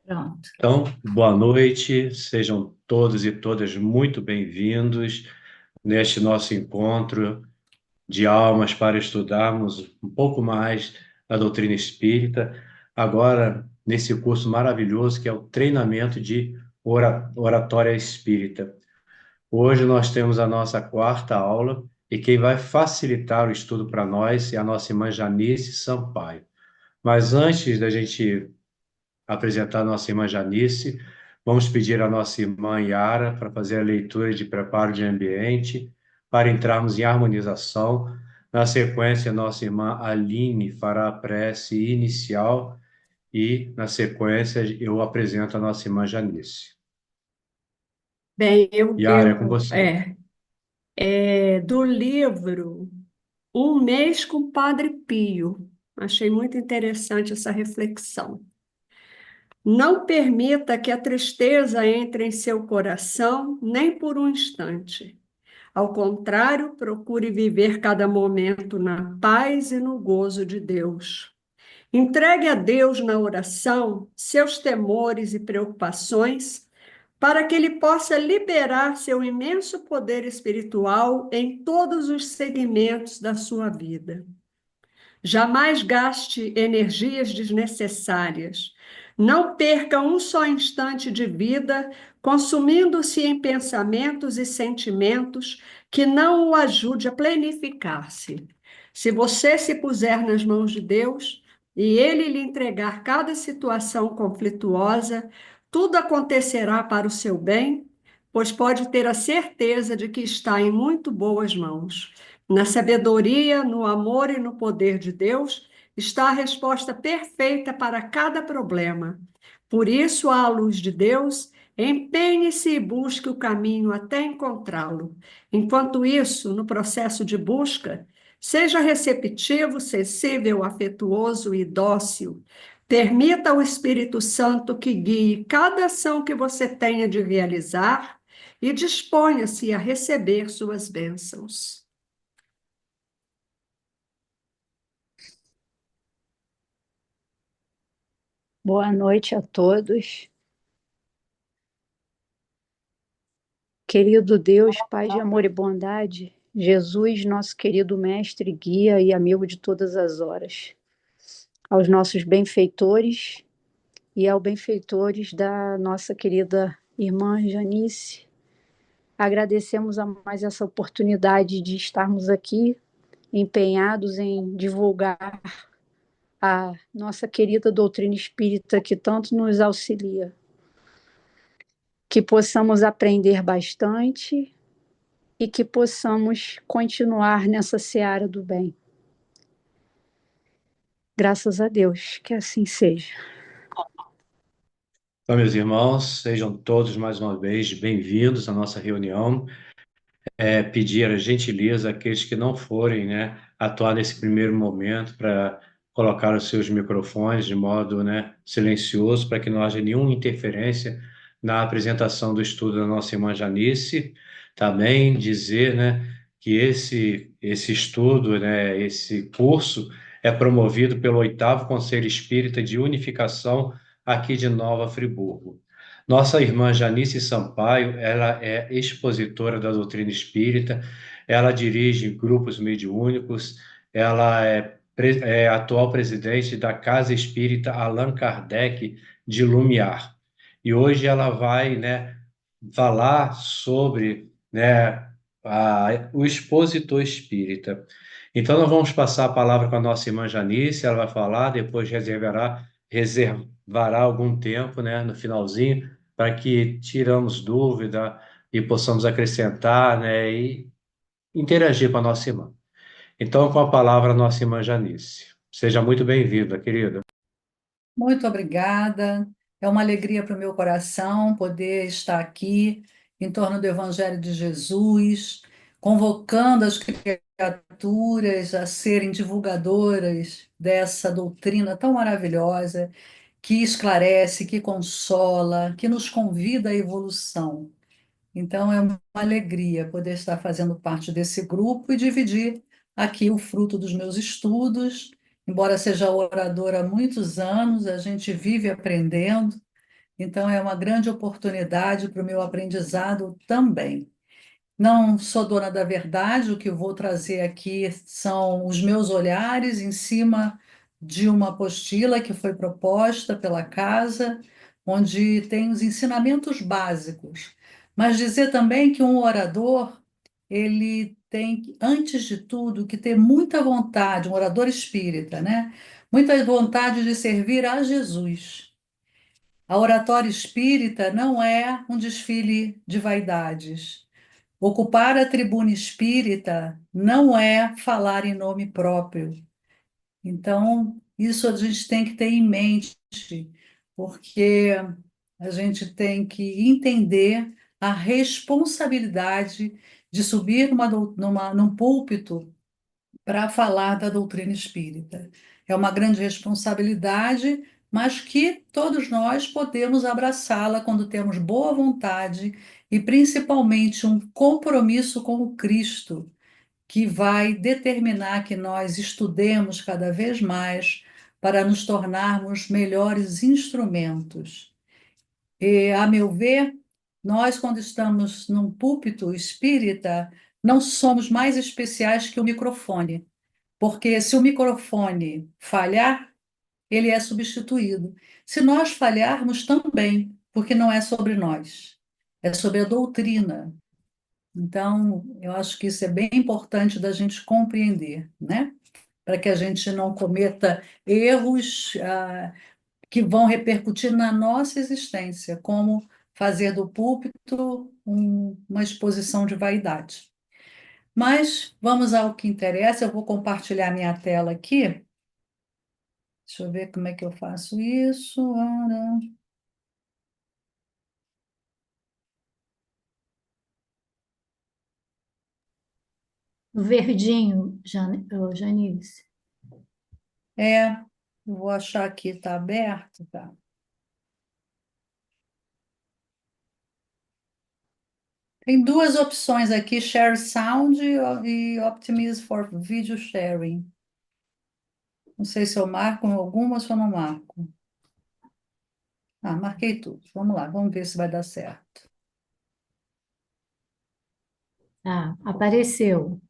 Pronto. Então, boa noite, sejam todos e todas muito bem-vindos neste nosso encontro de almas para estudarmos um pouco mais a doutrina espírita, agora nesse curso maravilhoso que é o treinamento de oratória espírita. Hoje nós temos a nossa quarta aula e quem vai facilitar o estudo para nós é a nossa irmã Janice Sampaio. Mas antes da gente apresentar a nossa irmã Janice. Vamos pedir à nossa irmã Yara para fazer a leitura de preparo de ambiente, para entrarmos em harmonização. Na sequência, nossa irmã Aline fará a prece inicial e, na sequência, eu apresento a nossa irmã Janice. Bem, Yara, é com você. do livro Um Mês com Padre Pio. Achei muito interessante essa reflexão. Não permita que a tristeza entre em seu coração nem por um instante. Ao contrário, procure viver cada momento na paz e no gozo de Deus. Entregue a Deus na oração seus temores e preocupações, para que Ele possa liberar seu imenso poder espiritual em todos os segmentos da sua vida. Jamais gaste energias desnecessárias. Não perca um só instante de vida consumindo-se em pensamentos e sentimentos que não o ajude a planificar-se. Se você se puser nas mãos de Deus e Ele lhe entregar cada situação conflituosa, tudo acontecerá para o seu bem, pois pode ter a certeza de que está em muito boas mãos. Na sabedoria, no amor e no poder de Deus está a resposta perfeita para cada problema. Por isso, à luz de Deus, empenhe-se e busque o caminho até encontrá-lo. Enquanto isso, no processo de busca, seja receptivo, sensível, afetuoso e dócil. Permita ao Espírito Santo que guie cada ação que você tenha de realizar e disponha-se a receber suas bênçãos. Boa noite a todos. Querido Deus, Pai de amor e bondade, Jesus, nosso querido mestre, guia e amigo de todas as horas, aos nossos benfeitores e aos benfeitores da nossa querida irmã Janice, agradecemos a mais essa oportunidade de estarmos aqui empenhados em divulgar a nossa querida doutrina espírita que tanto nos auxilia. Que possamos aprender bastante e que possamos continuar nessa seara do bem. Graças a Deus, que assim seja. Então, meus irmãos, sejam todos mais uma vez bem-vindos à nossa reunião. Pedir a gentileza àqueles que não forem, né, atuar nesse primeiro momento para colocar os seus microfones de modo, né, silencioso, para que não haja nenhuma interferência na apresentação do estudo da nossa irmã Janice. Também dizer, né, que esse estudo, né, esse curso é promovido pelo Oitavo Conselho Espírita de Unificação aqui de Nova Friburgo. Nossa irmã Janice Sampaio, ela é expositora da doutrina espírita, ela dirige grupos mediúnicos, ela é atual presidente da Casa Espírita Allan Kardec de Lumiar. E hoje ela vai, né, falar sobre, né, o expositor espírita. Então, nós vamos passar a palavra para a nossa irmã Janice, ela vai falar, depois reservará algum tempo, né, no finalzinho, para que tiramos dúvida e possamos acrescentar, né, e interagir com a nossa irmã. Então, com a palavra, a nossa irmã Janice. Seja muito bem-vinda, querida. Muito obrigada. É uma alegria para o meu coração poder estar aqui em torno do Evangelho de Jesus, convocando as criaturas a serem divulgadoras dessa doutrina tão maravilhosa que esclarece, que consola, que nos convida à evolução. Então, é uma alegria poder estar fazendo parte desse grupo e dividir aqui o fruto dos meus estudos. Embora seja oradora há muitos anos, a gente vive aprendendo então é uma grande oportunidade para o meu aprendizado também. Não sou dona da verdade, o que eu vou trazer aqui são os meus olhares em cima de uma apostila que foi proposta pela casa, onde tem os ensinamentos básicos. Mas dizer também que um orador, ele tem, antes de tudo, que ter muita vontade, um orador espírita, né? Muita vontade de servir a Jesus. A oratória espírita não é um desfile de vaidades. Ocupar a tribuna espírita não é falar em nome próprio. Então, isso a gente tem que ter em mente, porque a gente tem que entender a responsabilidade de subir num púlpito para falar da doutrina espírita. É uma grande responsabilidade, mas que todos nós podemos abraçá-la quando temos boa vontade e principalmente um compromisso com o Cristo, que vai determinar que nós estudemos cada vez mais para nos tornarmos melhores instrumentos. E, a meu ver, nós, quando estamos num púlpito espírita, não somos mais especiais que o microfone. Porque se o microfone falhar, ele é substituído. Se nós falharmos também, porque não é sobre nós, é sobre a doutrina. Então, eu acho que isso é bem importante da gente compreender, né? Para que a gente não cometa erros, que vão repercutir na nossa existência, como fazer do púlpito uma exposição de vaidade. Mas vamos ao que interessa, eu vou compartilhar minha tela aqui. Deixa eu ver como é que eu faço isso. O verdinho, Janice. Eu vou achar aqui, está aberto, tá? Tem duas opções aqui, Share Sound e Optimize for Video Sharing. Não sei se eu marco em alguma ou se eu não marco. Marquei tudo. Vamos lá, vamos ver se vai dar certo. Tá, apareceu.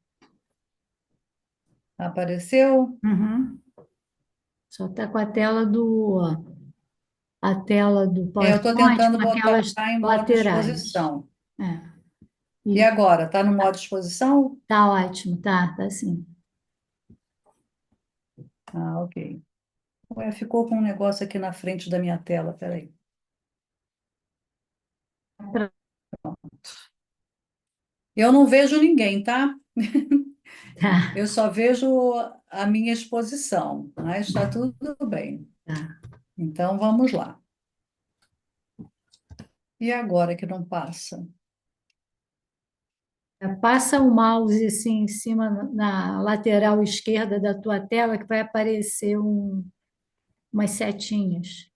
Apareceu? Uhum. Só está com a tela do Eu estou PowerPoint tentando com botar aquelas em modo laterais. exposição. É. E agora, está no modo exposição? Tá ótimo, tá sim. Ok. Ué, ficou com um negócio aqui na frente da minha tela, peraí. Eu não vejo ninguém, tá? Tá, Eu só vejo a minha exposição, mas está tudo bem. tá. Então, vamos lá. E agora que não passa? Passa o mouse assim em cima na lateral esquerda da tua tela que vai aparecer umas setinhas.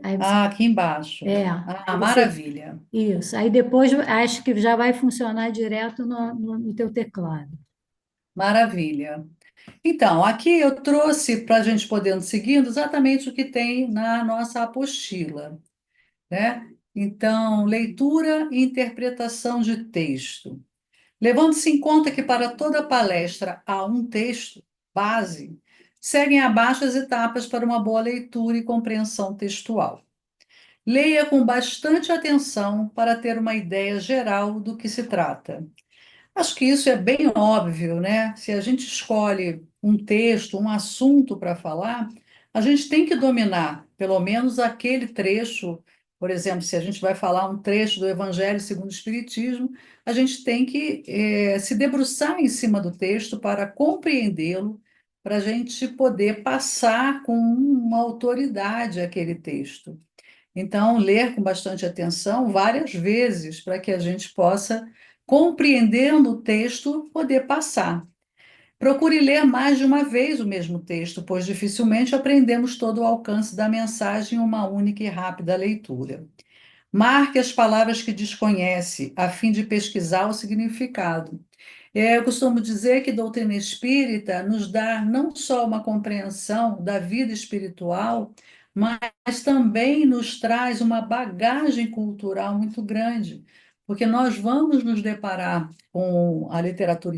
Aí você, Aqui embaixo. aí você, Maravilha. isso. Aí depois acho que já vai funcionar direto no teu teclado. Maravilha. Então, aqui eu trouxe para a gente poder ir seguindo exatamente o que tem na nossa apostila, né? Então, leitura e interpretação de texto. Levando-se em conta que para toda palestra há um texto base, seguem abaixo as etapas para uma boa leitura e compreensão textual. Leia com bastante atenção para ter uma ideia geral do que se trata. Acho que isso é bem óbvio, né? Se a gente escolhe um texto, um assunto para falar, a gente tem que dominar pelo menos aquele trecho. Por exemplo, se a gente vai falar um trecho do Evangelho segundo o Espiritismo, a gente tem que se debruçar em cima do texto para compreendê-lo, para a gente poder passar com uma autoridade aquele texto. Então, ler com bastante atenção várias vezes para que a gente possa, compreendendo o texto, poder passar. Procure ler mais de uma vez o mesmo texto, pois dificilmente aprendemos todo o alcance da mensagem em uma única e rápida leitura. Marque as palavras que desconhece, a fim de pesquisar o significado. Eu costumo dizer que doutrina espírita nos dá não só uma compreensão da vida espiritual, mas também nos traz uma bagagem cultural muito grande, porque nós vamos nos deparar com a literatura,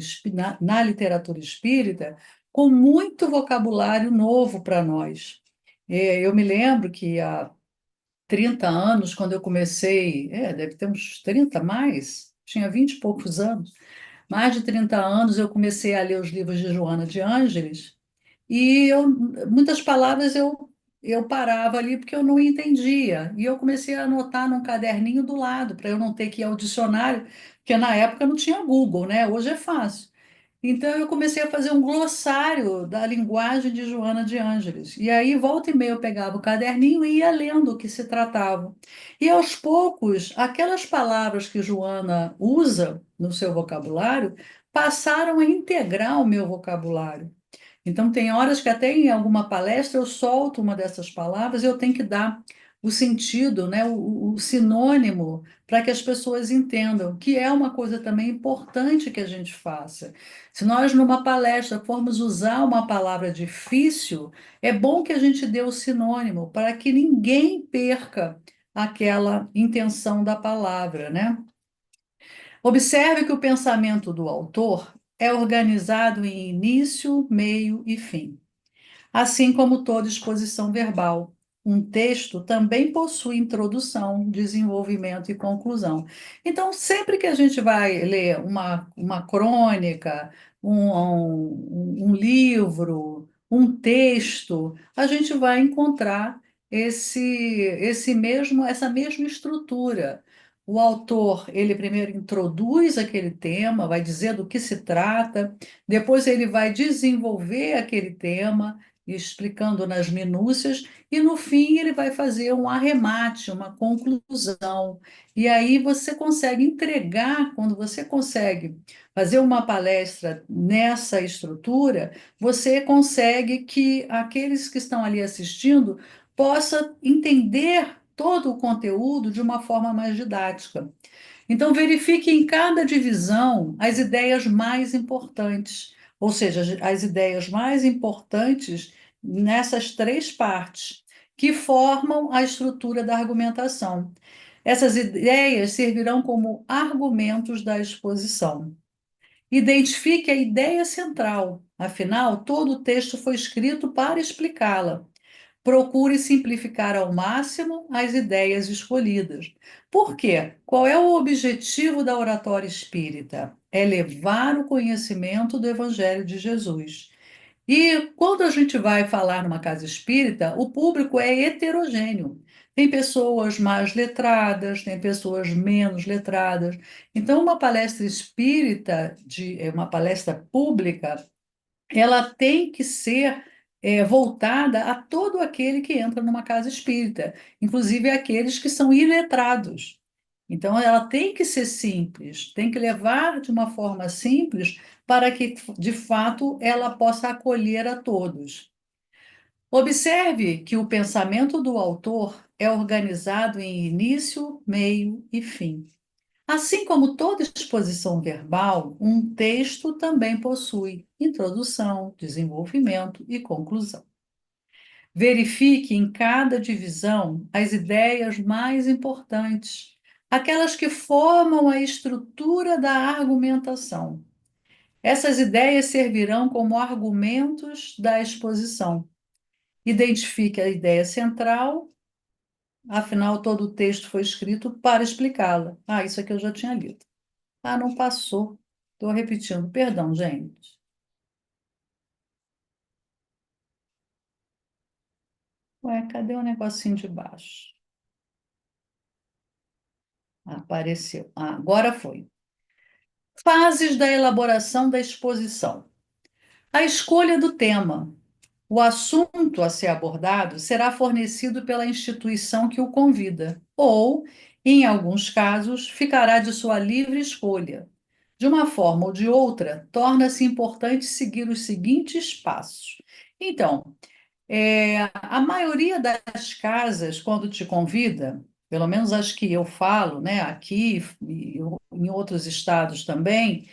na literatura espírita com muito vocabulário novo para nós. Eu me lembro que há 30 anos, quando eu comecei, deve ter uns 30 mais, tinha 20 e poucos anos, mais de 30 anos eu comecei a ler os livros de Joana de Ângeles e muitas palavras eu parava ali porque eu não entendia. E eu comecei a anotar num caderninho do lado, para eu não ter que ir ao dicionário, porque na época não tinha Google, né? Hoje é fácil. Então eu comecei a fazer um glossário da linguagem de Joana de Ângeles. E aí, volta e meia, eu pegava o caderninho e ia lendo o que se tratava. E aos poucos, aquelas palavras que Joana usa no seu vocabulário passaram a integrar o meu vocabulário. Então, tem horas que até em alguma palestra eu solto uma dessas palavras e eu tenho que dar o sentido, né, o sinônimo, para que as pessoas entendam, que é uma coisa também importante que a gente faça. Se nós, numa palestra, formos usar uma palavra difícil, é bom que a gente dê o sinônimo, para que ninguém perca aquela intenção da palavra, né? Observe que o pensamento do autor é organizado em início, meio e fim. Assim como toda exposição verbal, um texto também possui introdução, desenvolvimento e conclusão. Então, sempre que a gente vai ler uma crônica, um livro, um texto, a gente vai encontrar essa mesma estrutura. O autor, ele primeiro introduz aquele tema, vai dizer do que se trata, depois ele vai desenvolver aquele tema, explicando nas minúcias, e no fim ele vai fazer um arremate, uma conclusão. E aí você consegue entregar, quando você consegue fazer uma palestra nessa estrutura, você consegue que aqueles que estão ali assistindo possam entender todo o conteúdo de uma forma mais didática. Então, verifique em cada divisão as ideias mais importantes, ou seja, as ideias mais importantes nessas três partes, que formam a estrutura da argumentação. Essas ideias servirão como argumentos da exposição. Identifique a ideia central, afinal, todo o texto foi escrito para explicá-la. Procure simplificar ao máximo as ideias escolhidas. Por quê? Qual é o objetivo da oratória espírita? É levar o conhecimento do Evangelho de Jesus. E quando a gente vai falar numa casa espírita, o público é heterogêneo. Tem pessoas mais letradas, tem pessoas menos letradas. Então, uma palestra espírita, uma palestra pública, ela tem que ser voltada a todo aquele que entra numa casa espírita, inclusive aqueles que são iletrados. Então, ela tem que ser simples, tem que levar de uma forma simples para que, de fato, ela possa acolher a todos. Observe que o pensamento do autor é organizado em início, meio e fim. Assim como toda exposição verbal, um texto também possui introdução, desenvolvimento e conclusão. Verifique em cada divisão as ideias mais importantes, aquelas que formam a estrutura da argumentação. Essas ideias servirão como argumentos da exposição. Identifique a ideia central, afinal, todo o texto foi escrito para explicá-la. Isso aqui eu já tinha lido. Não passou. Estou repetindo. Perdão, gente. Ué, cadê o negocinho de baixo? Apareceu. Agora foi. Fases da elaboração da exposição. A escolha do tema. O assunto a ser abordado será fornecido pela instituição que o convida, ou, em alguns casos, ficará de sua livre escolha. De uma forma ou de outra, torna-se importante seguir os seguintes passos. Então, a maioria das casas, quando te convida, pelo menos as que eu falo, né, aqui e em outros estados também,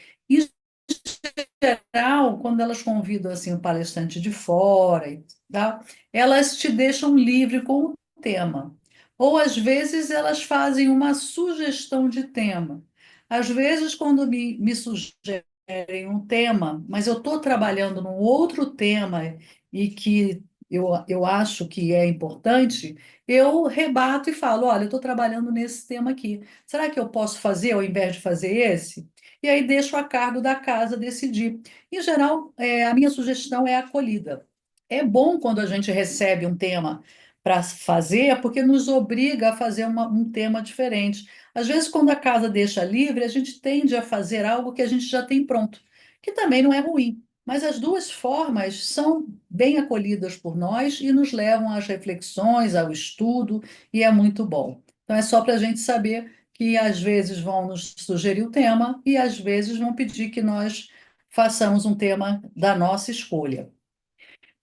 geral, quando elas convidam assim um palestrante de fora e tal, elas te deixam livre com o tema. Ou às vezes elas fazem uma sugestão de tema. Às vezes, quando me sugerem um tema, mas eu estou trabalhando num outro tema e que eu acho que é importante, eu rebato e falo: olha, eu estou trabalhando nesse tema aqui. Será que eu posso fazer ao invés de fazer esse? E aí deixo a cargo da casa decidir. Em geral, a minha sugestão é acolhida. É bom quando a gente recebe um tema para fazer, porque nos obriga a fazer um tema diferente. Às vezes, quando a casa deixa livre, a gente tende a fazer algo que a gente já tem pronto, que também não é ruim. Mas as duas formas são bem acolhidas por nós e nos levam às reflexões, ao estudo, e é muito bom. Então, é só para a gente saber que às vezes vão nos sugerir o tema e às vezes vão pedir que nós façamos um tema da nossa escolha.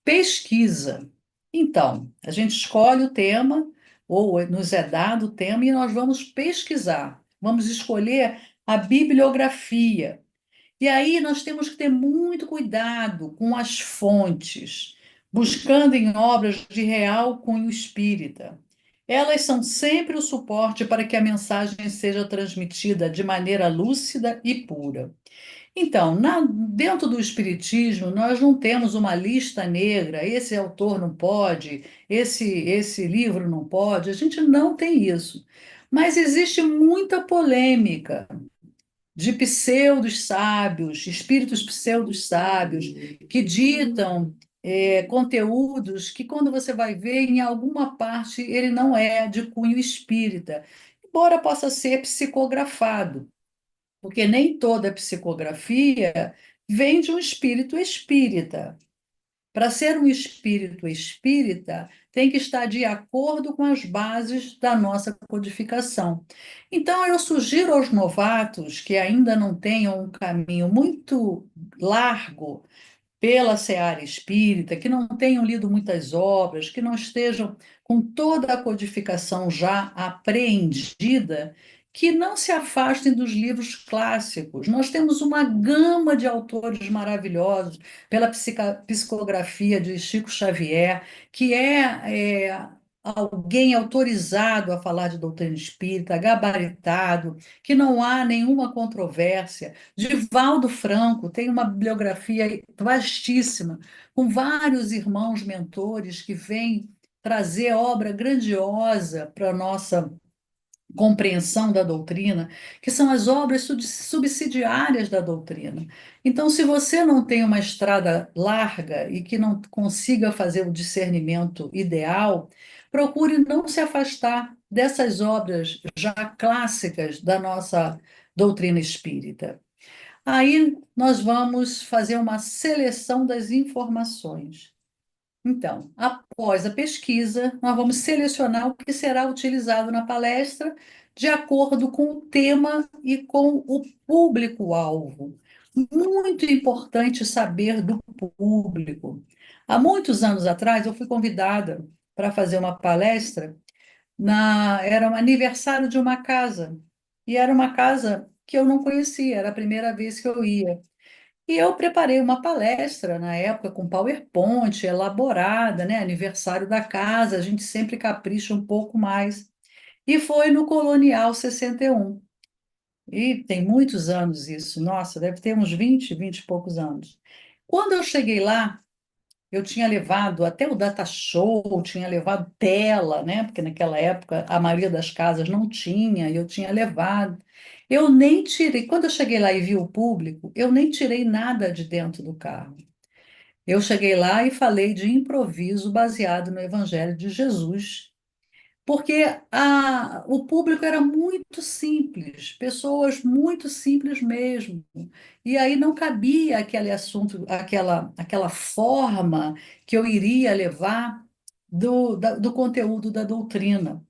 Pesquisa. Então, a gente escolhe o tema, ou nos é dado o tema, e nós vamos pesquisar. Vamos escolher a bibliografia. E aí nós temos que ter muito cuidado com as fontes, buscando em obras de real cunho espírita. Elas são sempre o suporte para que a mensagem seja transmitida de maneira lúcida e pura. Então, dentro do Espiritismo, nós não temos uma lista negra, esse autor não pode, esse livro não pode, a gente não tem isso. Mas existe muita polêmica de pseudos sábios, espíritos pseudos sábios, que ditam conteúdos que, quando você vai ver, em alguma parte ele não é de cunho espírita, embora possa ser psicografado, porque nem toda psicografia vem de um espírito espírita. Para ser um espírito espírita, tem que estar de acordo com as bases da nossa codificação. Então, eu sugiro aos novatos que ainda não tenham um caminho muito largo pela seara espírita, que não tenham lido muitas obras, que não estejam com toda a codificação já apreendida, que não se afastem dos livros clássicos. Nós temos uma gama de autores maravilhosos, pela psicografia de Chico Xavier, que alguém autorizado a falar de doutrina espírita, gabaritado, que não há nenhuma controvérsia. Divaldo Franco tem uma bibliografia vastíssima, com vários irmãos mentores que vêm trazer obra grandiosa para a nossa compreensão da doutrina, que são as obras subsidiárias da doutrina. Então, se você não tem uma estrada larga e que não consiga fazer o discernimento ideal, procure não se afastar dessas obras já clássicas da nossa doutrina espírita. Aí nós vamos fazer uma seleção das informações. Então, após a pesquisa, nós vamos selecionar o que será utilizado na palestra de acordo com o tema e com o público-alvo. Muito importante saber do público. Há muitos anos atrás, eu fui convidada para fazer uma palestra era um aniversário de uma casa, e era uma casa que eu não conhecia, era a primeira vez que eu ia. E eu preparei uma palestra na época com PowerPoint, elaborada, né? Aniversário da casa, a gente sempre capricha um pouco mais. E foi no Colonial 61. E tem muitos anos isso, nossa, deve ter uns 20 e poucos anos. Quando eu cheguei lá, eu tinha levado até o data show, tinha levado tela, né? Porque naquela época a maioria das casas não tinha, e eu tinha levado. Eu nem tirei, quando eu cheguei lá e vi o público, eu nem tirei nada de dentro do carro. Eu cheguei lá e falei de improviso baseado no Evangelho de Jesus, porque o público era muito simples, pessoas muito simples mesmo. E aí não cabia aquele assunto, aquela forma que eu iria levar do conteúdo da doutrina.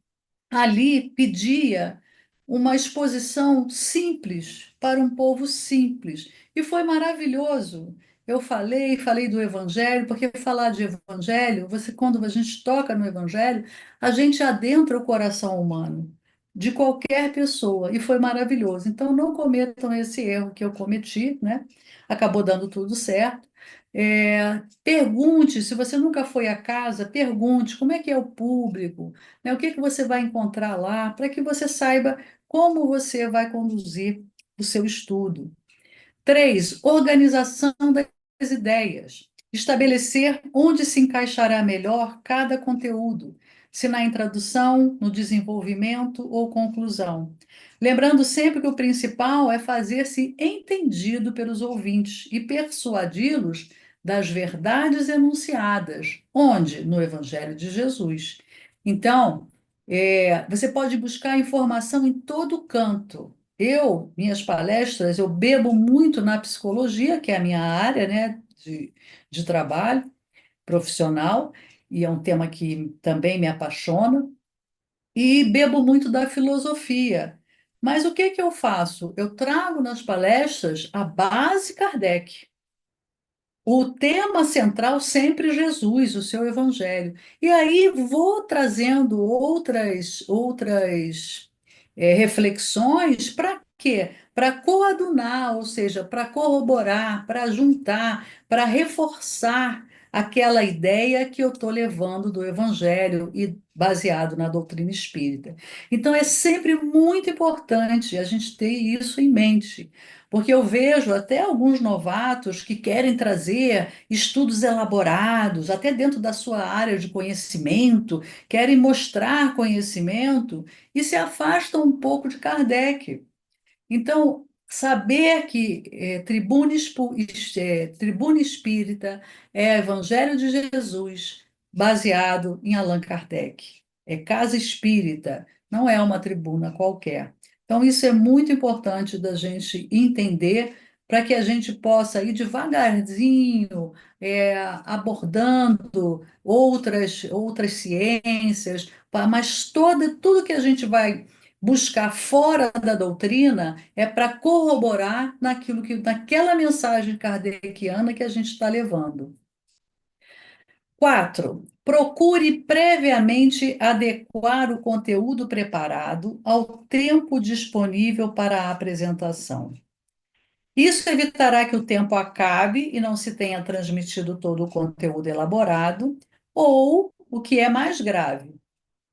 Ali pedia uma exposição simples para um povo simples. E foi maravilhoso. Eu falei do Evangelho, porque falar de Evangelho, quando a gente toca no Evangelho, a gente adentra o coração humano. de qualquer pessoa, e foi maravilhoso. Então, não cometam esse erro que eu cometi, né? Acabou dando tudo certo. Pergunte, se você nunca foi à casa, pergunte como é que é o público, né? O que que você vai encontrar lá, para que você saiba como você vai conduzir o seu estudo. 3, organização das ideias. Estabelecer onde se encaixará melhor cada conteúdo, se na introdução, no desenvolvimento ou conclusão. Lembrando sempre que o principal é fazer-se entendido pelos ouvintes e persuadi-los das verdades enunciadas. Onde? No Evangelho de Jesus. Então, você pode buscar informação em todo canto. Minhas palestras, eu bebo muito na psicologia, que é a minha área, né, de trabalho profissional, e é um tema que também me apaixona, e bebo muito da filosofia. Mas o que que eu faço? Eu trago nas palestras a base Kardec. O tema central sempre Jesus, o seu evangelho. E aí vou trazendo outras reflexões para quê? Para coadunar, ou seja, para corroborar, para juntar, para reforçar aquela ideia que eu estou levando do evangelho e baseado na doutrina espírita. Então é sempre muito importante a gente ter isso em mente. Porque eu vejo até alguns novatos que querem trazer estudos elaborados, até dentro da sua área de conhecimento, querem mostrar conhecimento e se afastam um pouco de Kardec. Então, saber que Tribuna Espírita é Evangelho de Jesus, baseado em Allan Kardec. É casa espírita, não é uma tribuna qualquer. Então, isso é muito importante da gente entender para que a gente possa ir devagarzinho, abordando outras ciências, mas tudo que a gente vai buscar fora da doutrina é para corroborar naquela mensagem kardeciana que a gente está levando. 4, procure previamente adequar o conteúdo preparado ao tempo disponível para a apresentação. Isso evitará que o tempo acabe e não se tenha transmitido todo o conteúdo elaborado, ou, o que é mais grave,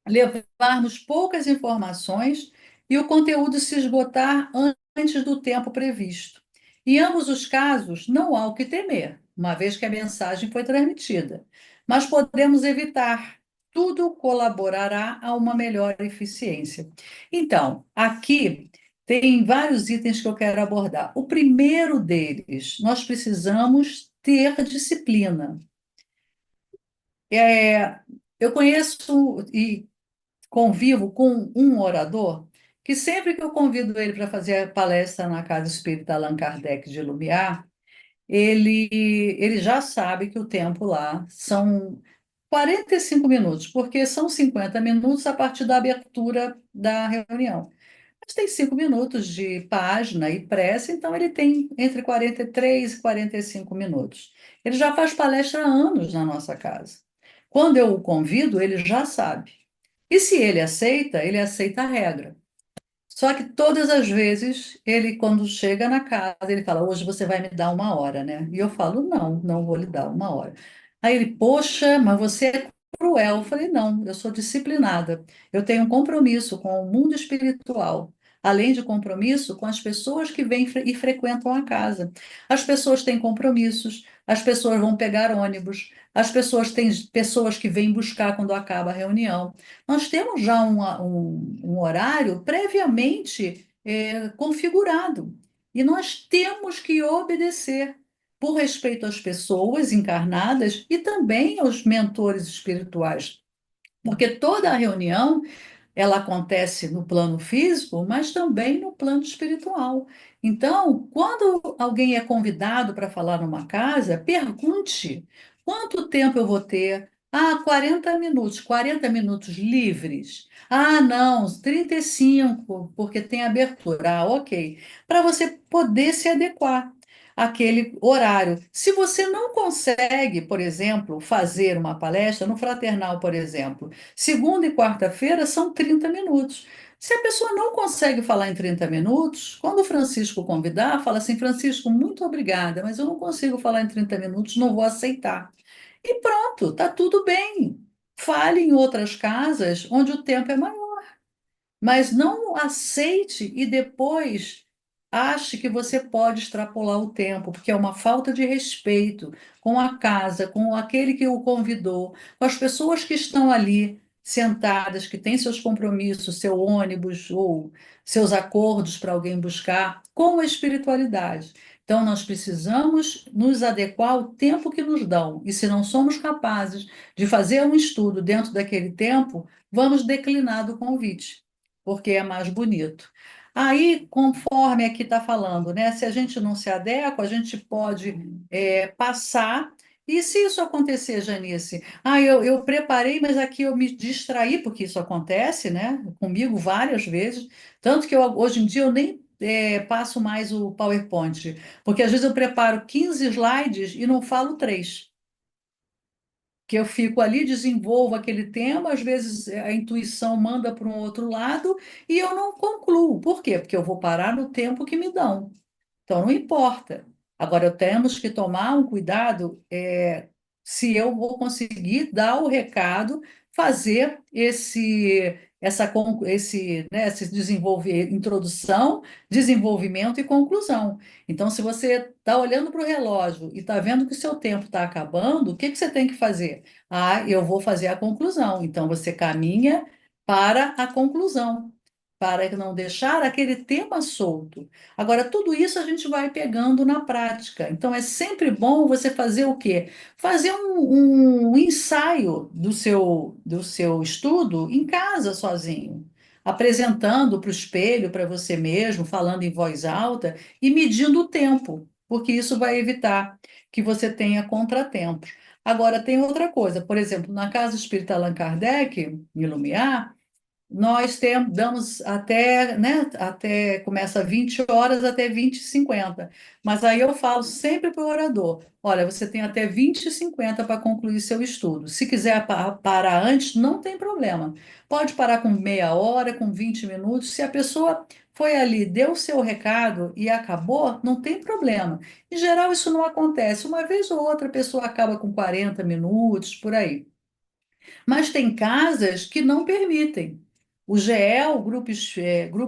levarmos poucas informações e o conteúdo se esgotar antes do tempo previsto. Em ambos os casos, não há o que temer, uma vez que a mensagem foi transmitida, mas podemos evitar. Tudo colaborará a uma melhor eficiência. Então, aqui tem vários itens que eu quero abordar. O primeiro deles, nós precisamos ter disciplina. É, eu conheço e convivo com um orador que sempre que eu convido ele para fazer a palestra na Casa Espírita Allan Kardec de Lumiar, ele já sabe que o tempo lá são 45 minutos, porque são 50 minutos a partir da abertura da reunião. Mas tem 5 minutos de página e prece, então ele tem entre 43 e 45 minutos. Ele já faz palestra há anos na nossa casa. Quando eu o convido, ele já sabe. E se ele aceita a regra. Só que todas as vezes, ele, quando chega na casa, ele fala: Hoje você vai me dar 1 hora, né? E eu falo: Não, não vou lhe dar 1 hora. Aí ele: Poxa, mas você é cruel. Eu falei: Não, eu sou disciplinada. Eu tenho um compromisso com o mundo espiritual, além de compromisso com as pessoas que vêm e frequentam a casa. As pessoas têm compromissos, as pessoas vão pegar ônibus, as pessoas têm pessoas que vêm buscar quando acaba a reunião. Nós temos já um horário previamente configurado e nós temos que obedecer por respeito às pessoas encarnadas e também aos mentores espirituais, porque toda a reunião ela acontece no plano físico, mas também no plano espiritual. Então, quando alguém é convidado para falar numa casa, pergunte: quanto tempo eu vou ter? Ah, 40 minutos. 40 minutos livres? Ah, não, 35, porque tem abertura. Ah, ok. Para você poder se adequar àquele horário. Se você não consegue, por exemplo, fazer uma palestra no Fraternal, por exemplo, segunda e quarta-feira são 30 minutos. Se a pessoa não consegue falar em 30 minutos, quando o Francisco convidar, fala assim: Francisco, muito obrigada, mas eu não consigo falar em 30 minutos, não vou aceitar. E pronto, tá tudo bem. Fale em outras casas onde o tempo é maior. Mas não aceite e depois ache que você pode extrapolar o tempo, porque é uma falta de respeito com a casa, com aquele que o convidou, com as pessoas que estão ali sentadas, que têm seus compromissos, seu ônibus ou seus acordos para alguém buscar, com a espiritualidade. Então, nós precisamos nos adequar ao tempo que nos dão. E se não somos capazes de fazer um estudo dentro daquele tempo, vamos declinar do convite porque é mais bonito. Aí, conforme aqui está falando, né? Se a gente não se adequa, a gente pode passar. E se isso acontecer, Janice? Eu preparei, mas aqui eu me distraí, porque isso acontece, né? Comigo várias vezes. Tanto que hoje em dia eu nem passo mais o PowerPoint, porque às vezes eu preparo 15 slides e não falo três que eu fico ali, desenvolvo aquele tema, às vezes a intuição manda para um outro lado e eu não concluo. Por quê? Porque eu vou parar no tempo que me dão. Então, não importa. Agora, temos que tomar um cuidado se eu vou conseguir dar o recado, fazer esse desenvolver, introdução, desenvolvimento e conclusão. Então, se você está olhando para o relógio e está vendo que o seu tempo está acabando, o que que você tem que fazer? Eu vou fazer a conclusão. Então, você caminha para a conclusão, para não deixar aquele tema solto. Agora, tudo isso a gente vai pegando na prática. Então, é sempre bom você fazer o quê? Fazer um ensaio do seu estudo em casa, sozinho, apresentando para o espelho, para você mesmo, falando em voz alta e medindo o tempo, porque isso vai evitar que você tenha contratempos. Agora, tem outra coisa, por exemplo, na Casa Espírita Allan Kardec, em Lumiar, nós damos até, né, até começa 20 horas até 20h50. Mas aí eu falo sempre para o orador: olha, você tem até 20h50 para concluir seu estudo. Se quiser parar antes, não tem problema. Pode parar com meia hora, com 20 minutos. Se a pessoa foi ali, deu o seu recado e acabou, não tem problema. Em geral, isso não acontece. Uma vez ou outra, a pessoa acaba com 40 minutos, por aí. Mas tem casas que não permitem. O GEL, Grupo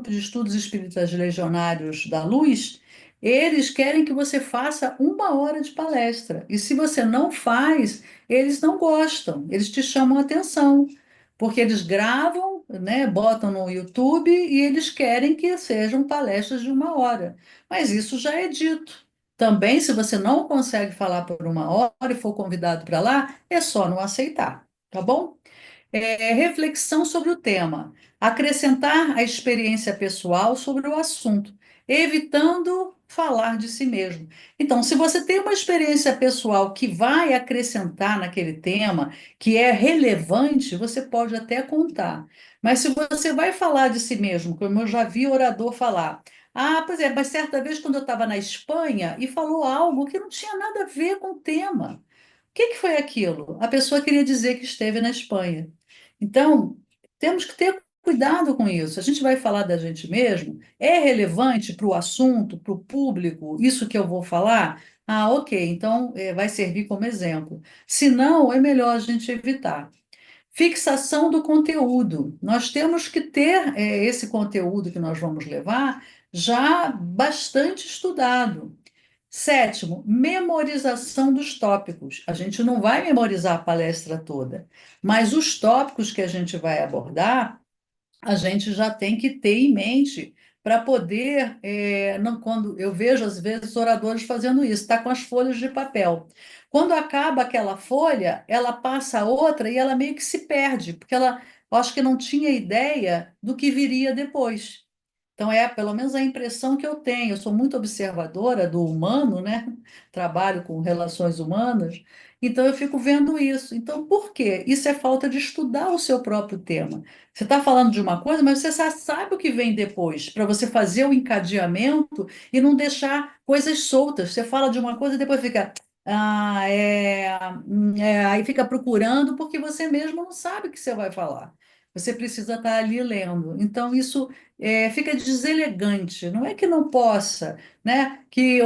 de Estudos Espíritas Legionários da Luz, eles querem que você faça 1 hora de palestra. E se você não faz, eles não gostam, eles te chamam a atenção, porque eles gravam, né, botam no YouTube e eles querem que sejam palestras de 1 hora. Mas isso já é dito. Também, se você não consegue falar por 1 hora e for convidado para lá, é só não aceitar, tá bom? Reflexão sobre o tema. Acrescentar a experiência pessoal sobre o assunto, evitando falar de si mesmo. Então, se você tem uma experiência pessoal que vai acrescentar naquele tema, que é relevante, você pode até contar. Mas se você vai falar de si mesmo, como eu já vi orador falar, pois é, mas certa vez quando eu estava na Espanha e falou algo que não tinha nada a ver com o tema. O que que foi aquilo? A pessoa queria dizer que esteve na Espanha. Então, temos que ter cuidado com isso. A gente vai falar da gente mesmo? É relevante para o assunto, para o público, isso que eu vou falar? Ok, então vai servir como exemplo. Se não, é melhor a gente evitar. Fixação do conteúdo. Nós temos que ter esse conteúdo que nós vamos levar já bastante estudado. Sétimo, memorização dos tópicos. A gente não vai memorizar a palestra toda, mas os tópicos que a gente vai abordar, a gente já tem que ter em mente para poder, não, quando eu vejo às vezes oradores fazendo isso, está com as folhas de papel. Quando acaba aquela folha, ela passa a outra e ela meio que se perde, porque ela, eu acho que não tinha ideia do que viria depois. Então, é pelo menos a impressão que eu tenho. Eu sou muito observadora do humano, né? Trabalho com relações humanas, então eu fico vendo isso. Então, por quê? Isso é falta de estudar o seu próprio tema. Você está falando de uma coisa, mas você já sabe o que vem depois, para você fazer o encadeamento e não deixar coisas soltas. Você fala de uma coisa e depois fica. Aí fica procurando porque você mesmo não sabe o que você vai falar. você precisa estar ali lendo. Então, isso fica deselegante. Não é que não possa, né? Que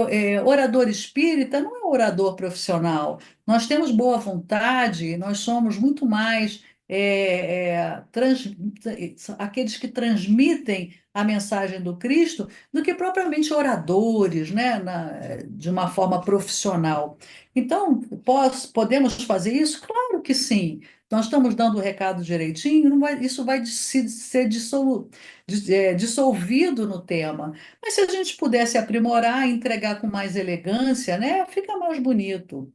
orador espírita não é orador profissional. Nós temos boa vontade, nós somos muito mais aqueles que transmitem a mensagem do Cristo do que propriamente oradores, né? De uma forma profissional. Então, podemos fazer isso? Claro que sim. Nós estamos dando o recado direitinho, isso vai ser dissolvido no tema. Mas se a gente pudesse aprimorar, entregar com mais elegância, né, fica mais bonito.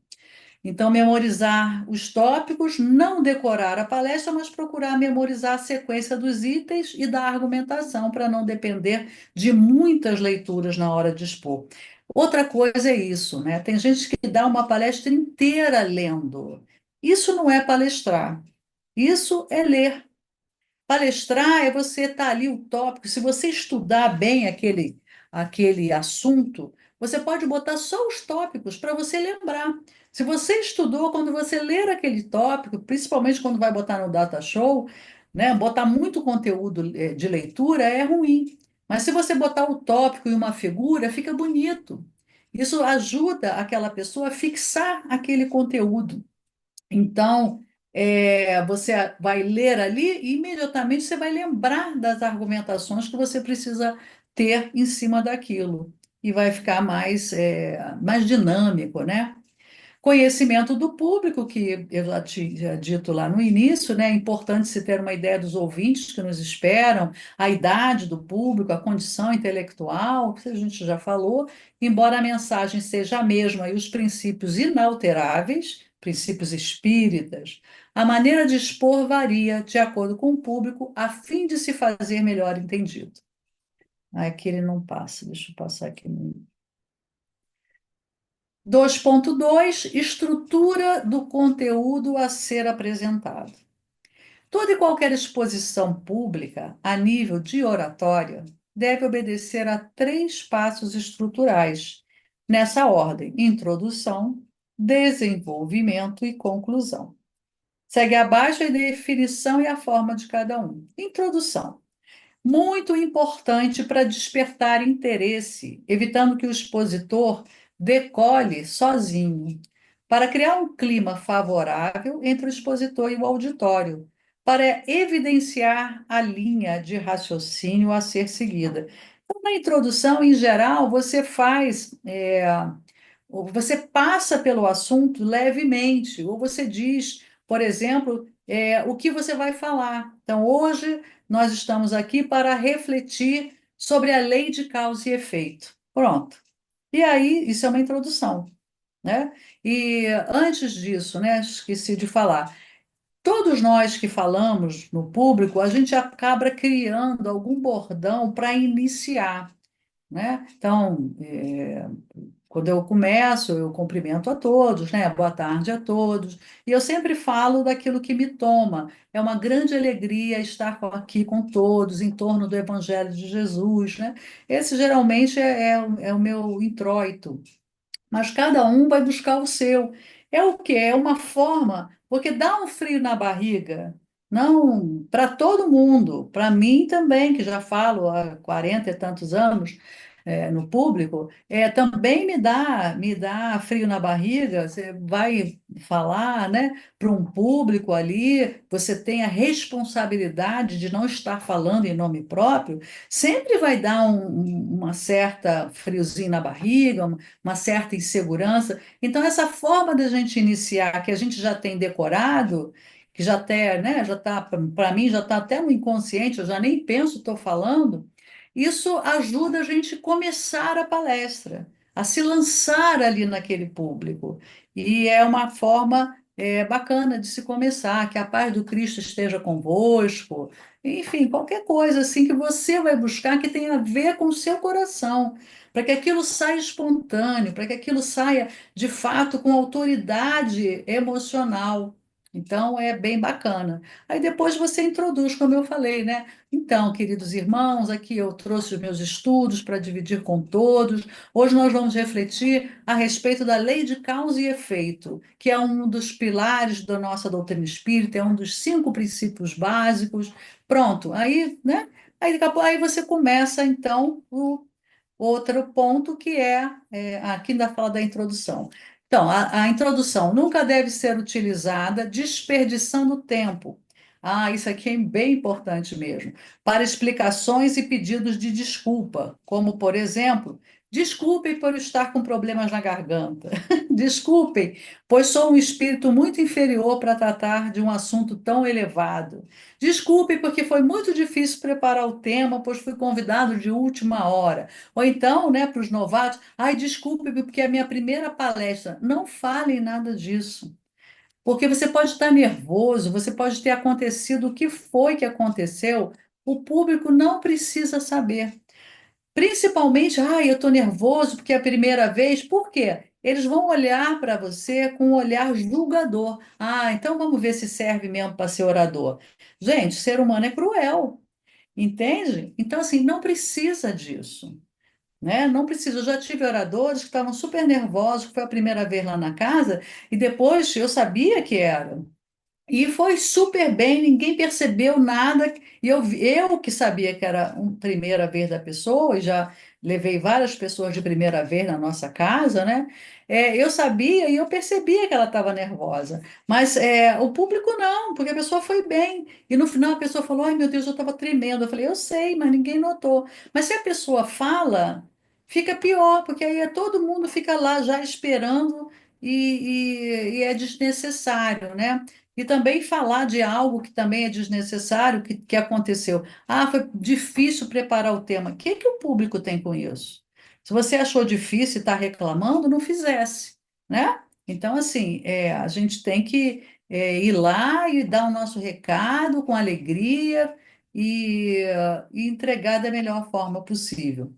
Então, memorizar os tópicos, não decorar a palestra, mas procurar memorizar a sequência dos itens e da argumentação, para não depender de muitas leituras na hora de expor. Outra coisa é isso, né? Tem gente que dá uma palestra inteira lendo. Isso não é palestrar, isso é ler. Palestrar é você estar ali o tópico. Se você estudar bem aquele assunto, você pode botar só os tópicos para você lembrar. Se você estudou, quando você ler aquele tópico, principalmente quando vai botar no data show, né, botar muito conteúdo de leitura é ruim. Mas se você botar o tópico e uma figura, fica bonito. Isso ajuda aquela pessoa a fixar aquele conteúdo. Então, você vai ler ali e imediatamente você vai lembrar das argumentações que você precisa ter em cima daquilo. E vai ficar mais dinâmico, né? Conhecimento do público, que eu já tinha dito lá no início, né? É importante se ter uma ideia dos ouvintes que nos esperam, a idade do público, a condição intelectual, que a gente já falou, embora a mensagem seja a mesma e os princípios inalteráveis, princípios espíritas, a maneira de expor varia de acordo com o público, a fim de se fazer melhor entendido. Aqui ele não passa, deixa eu passar aqui. 2.2 Estrutura do conteúdo a ser apresentado. Toda e qualquer exposição pública, a nível de oratória, deve obedecer a 3 passos estruturais, nessa ordem: introdução, desenvolvimento e conclusão. Segue abaixo a definição e a forma de cada um. Introdução. Muito importante para despertar interesse, evitando que o expositor decole sozinho, para criar um clima favorável entre o expositor e o auditório, para evidenciar a linha de raciocínio a ser seguida. Então, na introdução, em geral, você passa pelo assunto levemente, ou você diz, por exemplo, o que você vai falar. Então, hoje nós estamos aqui para refletir sobre a lei de causa e efeito. Pronto. E aí, isso é uma introdução, né? E antes disso, né, esqueci de falar, todos nós que falamos no público, a gente acaba criando algum bordão para iniciar, né? Então, quando eu começo, eu cumprimento a todos, né? Boa tarde a todos. E eu sempre falo daquilo que me toma. É uma grande alegria estar aqui com todos, em torno do Evangelho de Jesus, né? Esse geralmente é o meu introito, mas cada um vai buscar o seu. É o que? É uma forma, porque dá um frio na barriga, não para todo mundo, para mim também, que já falo há 40 e tantos anos no público, também me dá frio na barriga. Você vai falar, né, para um público ali, você tem a responsabilidade de não estar falando em nome próprio, sempre vai dar uma certa friozinho na barriga, uma certa insegurança. Então, essa forma da gente iniciar, que a gente já tem decorado, que já até, né, já está, para mim, já está até no inconsciente, eu já nem penso, estou falando, isso ajuda a gente a começar a palestra, a se lançar ali naquele público. E é uma forma bacana de se começar, que a paz do Cristo esteja convosco, enfim, qualquer coisa assim que você vai buscar que tenha a ver com o seu coração, para que aquilo saia espontâneo, para que aquilo saia de fato com autoridade emocional. Então, é bem bacana. Aí depois você introduz, como eu falei, né? Então, queridos irmãos, aqui eu trouxe os meus estudos para dividir com todos. Hoje nós vamos refletir a respeito da lei de causa e efeito, que é um dos pilares da nossa doutrina espírita, é um dos 5 princípios básicos. Pronto, aí, né? Aí, aí você começa, então, o outro ponto que aqui ainda fala da introdução. Então, a introdução nunca deve ser utilizada desperdiçando tempo. Ah, isso aqui é bem importante mesmo. Para explicações e pedidos de desculpa, como, por exemplo, desculpem por estar com problemas na garganta. Desculpem, pois sou um espírito muito inferior para tratar de um assunto tão elevado. Desculpem, porque foi muito difícil preparar o tema, pois fui convidado de última hora. Ou então, né, para os novatos, ai, desculpe, porque é a minha primeira palestra. Não falem nada disso. Porque você pode estar nervoso, você pode ter acontecido o que foi que aconteceu, o público não precisa saber. Principalmente, ai, eu estou nervoso porque é a primeira vez. Por quê? Eles vão olhar para você com um olhar julgador. Ah, então vamos ver se serve mesmo para ser orador. Gente, ser humano é cruel, entende? Então, assim, não precisa disso, né? Não precisa. Eu já tive oradores que estavam super nervosos, que foi a primeira vez lá na casa, e depois eu sabia que era. E foi super bem, ninguém percebeu nada. E eu que sabia que era a primeira vez da pessoa, e já levei várias pessoas de primeira vez na nossa casa, né? Eu sabia e eu percebia que ela estava nervosa. Mas o público não, porque a pessoa foi bem. E no final a pessoa falou: Ai meu Deus, eu estava tremendo. Eu falei: Eu sei, mas ninguém notou. Mas se a pessoa fala, fica pior, porque aí todo mundo fica lá já esperando e é desnecessário, né? E também falar de algo que também é desnecessário, que aconteceu. Ah, foi difícil preparar o tema. O que que o público tem com isso? Se você achou difícil e está reclamando, não fizesse, né? Então, assim, a gente tem que ir lá e dar o nosso recado com alegria e entregar da melhor forma possível.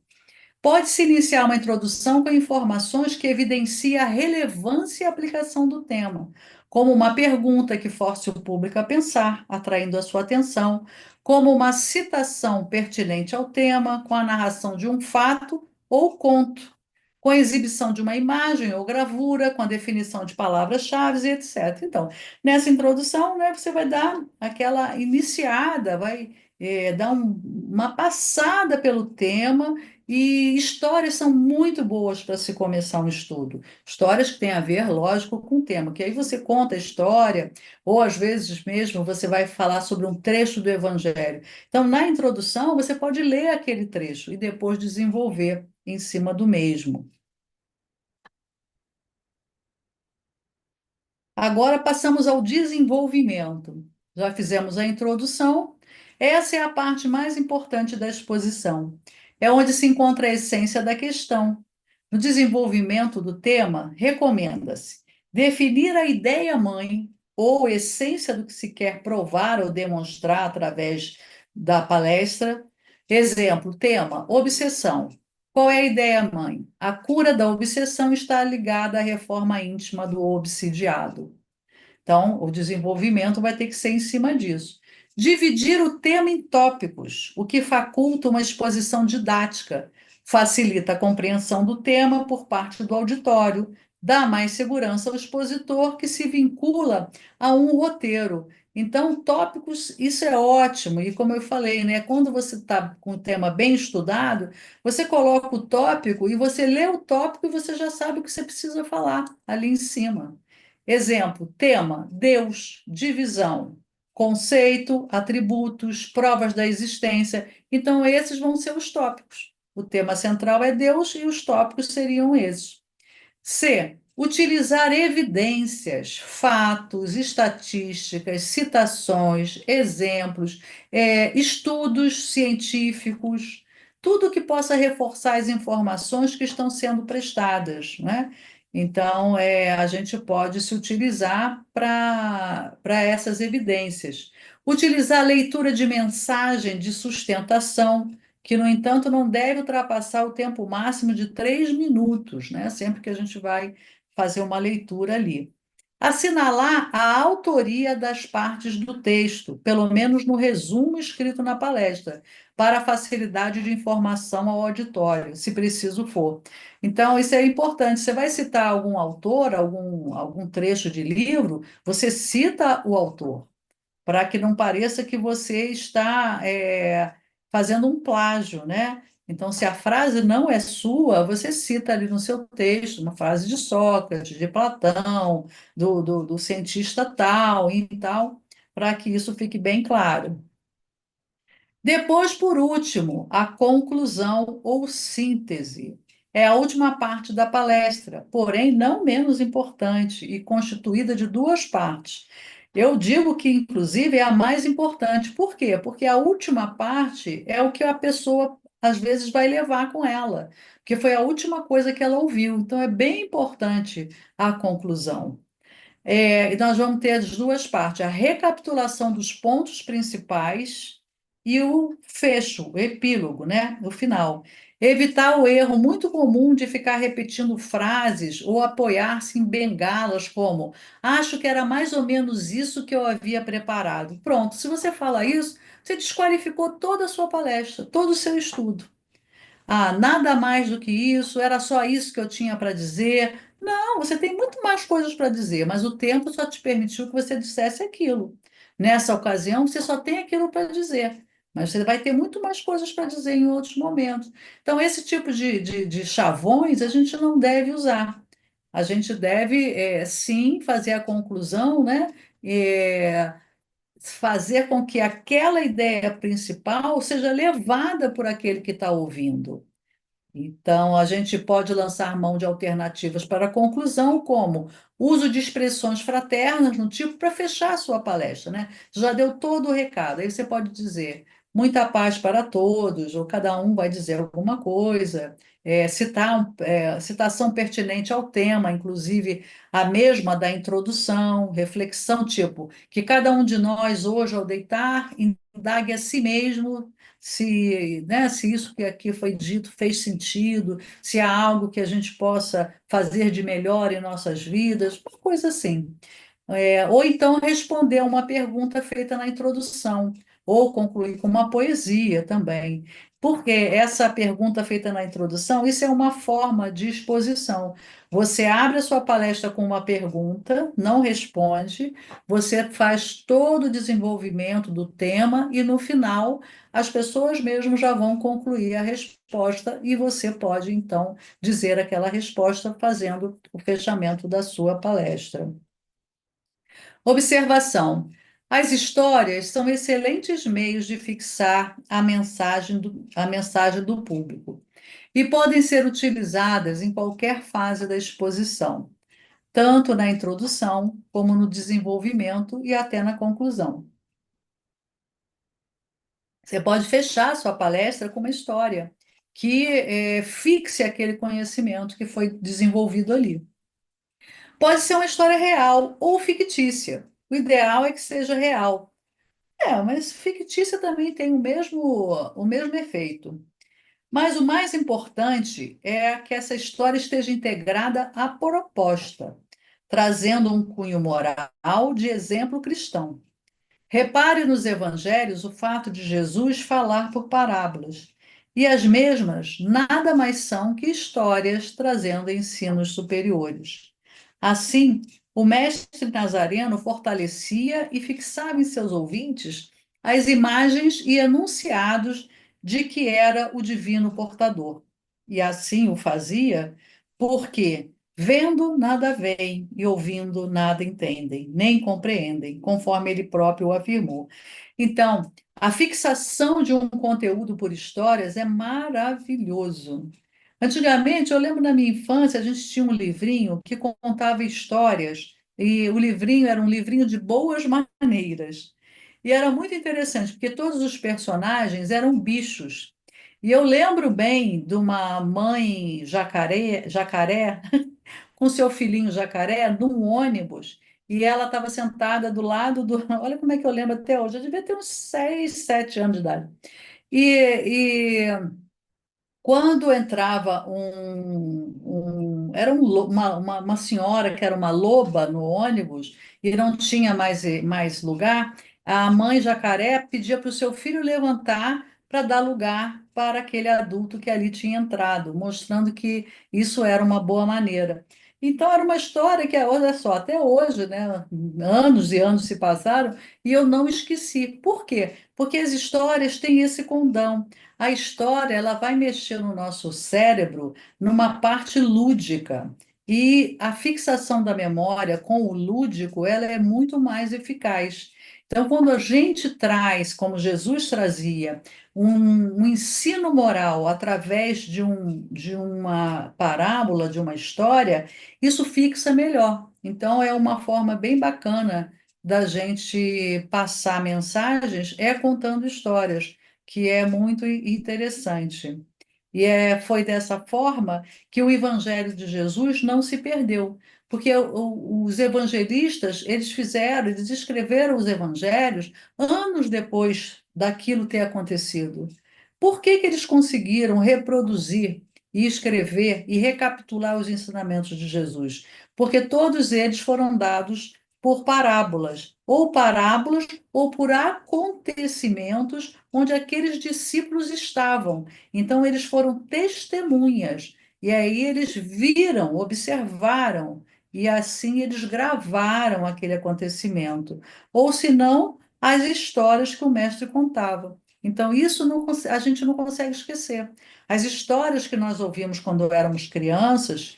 Pode-se iniciar uma introdução com informações que evidenciem a relevância e aplicação do tema, como uma pergunta que force o público a pensar, atraindo a sua atenção, como uma citação pertinente ao tema, com a narração de um fato ou conto, com a exibição de uma imagem ou gravura, com a definição de palavras-chave, etc. Então, nessa introdução, né, você vai dar aquela iniciada, vai dar uma passada pelo tema e histórias são muito boas para se começar um estudo. Histórias que têm a ver, lógico, com o tema, que aí você conta a história, ou às vezes mesmo você vai falar sobre um trecho do Evangelho. Então, na introdução, você pode ler aquele trecho e depois desenvolver em cima do mesmo. Agora passamos ao desenvolvimento. Já fizemos a introdução. Essa é a parte mais importante da exposição. É onde se encontra a essência da questão. No desenvolvimento do tema, recomenda-se definir a ideia-mãe ou essência do que se quer provar ou demonstrar através da palestra. Exemplo, tema, obsessão. Qual é a ideia-mãe? A cura da obsessão está ligada à reforma íntima do obsidiado. Então, o desenvolvimento vai ter que ser em cima disso. Dividir o tema em tópicos, o que faculta uma exposição didática, facilita a compreensão do tema por parte do auditório, dá mais segurança ao expositor que se vincula a um roteiro. Então, tópicos, isso é ótimo. E como eu falei, né, quando você está com o tema bem estudado, você coloca o tópico e você lê o tópico e você já sabe o que você precisa falar ali em cima. Exemplo, tema, Deus, divisão, conceito, atributos, provas da existência. Então, esses vão ser os tópicos. O tema central é Deus e os tópicos seriam esses. C. Utilizar evidências, fatos, estatísticas, citações, exemplos, estudos científicos, tudo que possa reforçar as informações que estão sendo prestadas, né? Então, a gente pode se utilizar para essas evidências. Utilizar a leitura de mensagem de sustentação, que, no entanto, não deve ultrapassar o tempo máximo de 3 minutos, né? Sempre que a gente vai fazer uma leitura ali. Assinalar a autoria das partes do texto, pelo menos no resumo escrito na palestra, para facilidade de informação ao auditório, se preciso for. Então, isso é importante. Você vai citar algum autor, algum trecho de livro, você cita o autor para que não pareça que você está fazendo um plágio, né? Então, se a frase não é sua, você cita ali no seu texto uma frase de Sócrates, de Platão, do cientista tal e tal, para que isso fique bem claro. Depois, por último, a conclusão ou síntese. É a última parte da palestra, porém não menos importante e constituída de duas partes. Eu digo que, inclusive, é a mais importante. Por quê? Porque a última parte é o que a pessoa, às vezes, vai levar com ela, porque foi a última coisa que ela ouviu. Então, é bem importante a conclusão. E nós vamos ter as duas partes, a recapitulação dos pontos principais e o fecho, o epílogo, né? O final. Evitar o erro muito comum de ficar repetindo frases ou apoiar-se em bengalas como acho que era mais ou menos isso que eu havia preparado. Pronto, se você fala isso, você desqualificou toda a sua palestra, todo o seu estudo. Ah, nada mais do que isso, era só isso que eu tinha para dizer. Não, você tem muito mais coisas para dizer, mas o tempo só te permitiu que você dissesse aquilo. Nessa ocasião, você só tem aquilo para dizer, mas você vai ter muito mais coisas para dizer em outros momentos. Então, esse tipo de chavões a gente não deve usar. A gente deve, sim, fazer a conclusão, né? É, fazer com que aquela ideia principal seja levada por aquele que está ouvindo. Então, a gente pode lançar mão de alternativas para a conclusão, como uso de expressões fraternas no tipo para fechar a sua palestra, né? Já deu todo o recado. Aí você pode dizer muita paz para todos, ou cada um vai dizer alguma coisa, citação pertinente ao tema, inclusive a mesma da introdução, reflexão, tipo, que cada um de nós hoje, ao deitar, indague a si mesmo se, né, se isso que aqui foi dito fez sentido, se há algo que a gente possa fazer de melhor em nossas vidas, uma coisa assim. Ou então responder a uma pergunta feita na introdução, ou concluir com uma poesia também. Porque essa pergunta feita na introdução, isso é uma forma de exposição. Você abre a sua palestra com uma pergunta, não responde, você faz todo o desenvolvimento do tema e no final as pessoas mesmo já vão concluir a resposta e você pode então dizer aquela resposta fazendo o fechamento da sua palestra. Observação: as histórias são excelentes meios de fixar a mensagem do público e podem ser utilizadas em qualquer fase da exposição, tanto na introdução, como no desenvolvimento e até na conclusão. Você pode fechar a sua palestra com uma história que fixe aquele conhecimento que foi desenvolvido ali. Pode ser uma história real ou fictícia. O ideal é que seja real. Mas fictícia também tem o mesmo efeito. Mas o mais importante é que essa história esteja integrada à proposta, trazendo um cunho moral de exemplo cristão. Repare nos evangelhos o fato de Jesus falar por parábolas, e as mesmas nada mais são que histórias trazendo ensinos superiores. Assim, o mestre Nazareno fortalecia e fixava em seus ouvintes as imagens e enunciados de que era o divino portador. E assim o fazia porque vendo, nada veem, e ouvindo, nada entendem, nem compreendem, conforme ele próprio o afirmou. Então, a fixação de um conteúdo por histórias é maravilhoso. Antigamente, eu lembro na minha infância, a gente tinha um livrinho que contava histórias, e o livrinho era um livrinho de boas maneiras. E era muito interessante, porque todos os personagens eram bichos. E eu lembro bem de uma mãe jacaré com seu filhinho jacaré num ônibus e ela estava sentada do lado do. Olha como é que eu lembro até hoje, eu devia ter uns 6, 7 anos de idade. E quando entrava era uma senhora que era uma loba no ônibus e não tinha mais lugar, a mãe jacaré pedia para o seu filho levantar para dar lugar para aquele adulto que ali tinha entrado, mostrando que isso era uma boa maneira. Então, era uma história que, olha só, até hoje, né, anos e anos se passaram e eu não esqueci. Por quê? Porque as histórias têm esse condão. A história ela vai mexer no nosso cérebro numa parte lúdica. E a fixação da memória com o lúdico, ela é muito mais eficaz. Então, quando a gente traz, como Jesus trazia, um ensino moral através de uma parábola, de uma história, isso fixa melhor. Então, é uma forma bem bacana da gente passar mensagens, é contando histórias que é muito interessante. Foi dessa forma que o Evangelho de Jesus não se perdeu, porque os evangelistas, eles escreveram os evangelhos anos depois daquilo ter acontecido. Por que que eles conseguiram reproduzir e escrever e recapitular os ensinamentos de Jesus? Porque todos eles foram dados por parábolas ou por acontecimentos onde aqueles discípulos estavam. Então, eles foram testemunhas, e aí eles viram, observaram, e assim eles gravaram aquele acontecimento. Ou se não, as histórias que o mestre contava. Então, isso a gente não consegue esquecer. As histórias que nós ouvimos quando éramos crianças,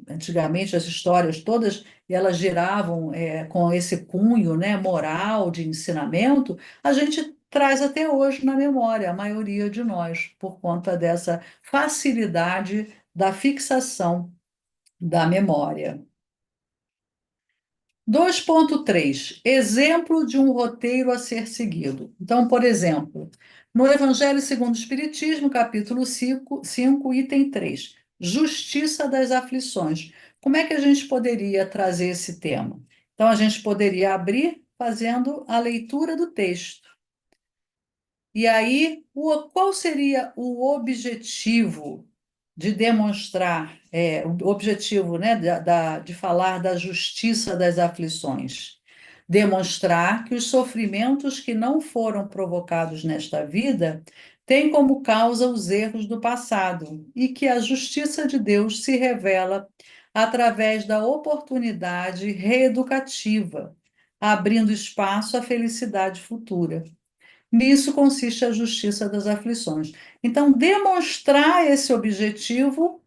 antigamente as histórias todas elas giravam com esse cunho, né, moral de ensinamento, a gente traz até hoje na memória, a maioria de nós, por conta dessa facilidade da fixação da memória. 2.3 exemplo de um roteiro a ser seguido. Então, por exemplo, no Evangelho segundo o Espiritismo, capítulo 5, item 3, Justiça das Aflições. Como é que a gente poderia trazer esse tema? Então, a gente poderia abrir fazendo a leitura do texto. E aí, qual seria o objetivo de demonstrar, o objetivo, né, de falar da justiça das aflições? Demonstrar que os sofrimentos que não foram provocados nesta vida têm como causa os erros do passado e que a justiça de Deus se revela através da oportunidade reeducativa, abrindo espaço à felicidade futura. Nisso consiste a justiça das aflições. Então, demonstrar esse objetivo,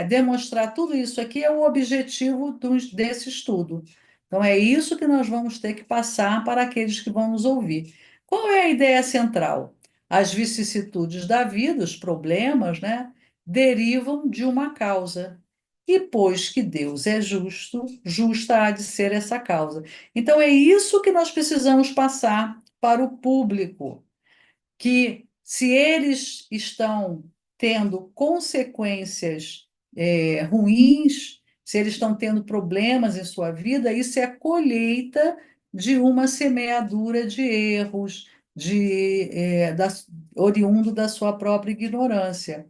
demonstrar tudo isso aqui é o objetivo desse estudo. Então, é isso que nós vamos ter que passar para aqueles que vão nos ouvir. Qual é a ideia central? As vicissitudes da vida, os problemas, né, derivam de uma causa. E pois que Deus é justo, justa há de ser essa causa. Então, é isso que nós precisamos passar para o público, que se eles estão tendo consequências ruins, se eles estão tendo problemas em sua vida, isso é a colheita de uma semeadura de erros, oriundo da sua própria ignorância.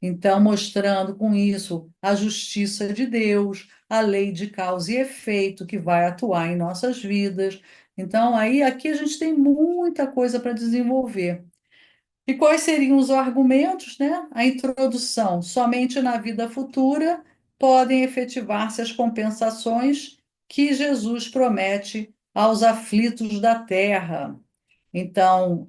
Então, mostrando com isso a justiça de Deus, a lei de causa e efeito que vai atuar em nossas vidas. Então, aí aqui a gente tem muita coisa para desenvolver. E quais seriam os argumentos, né? A introdução. Somente na vida futura podem efetivar-se as compensações que Jesus promete aos aflitos da terra. Então,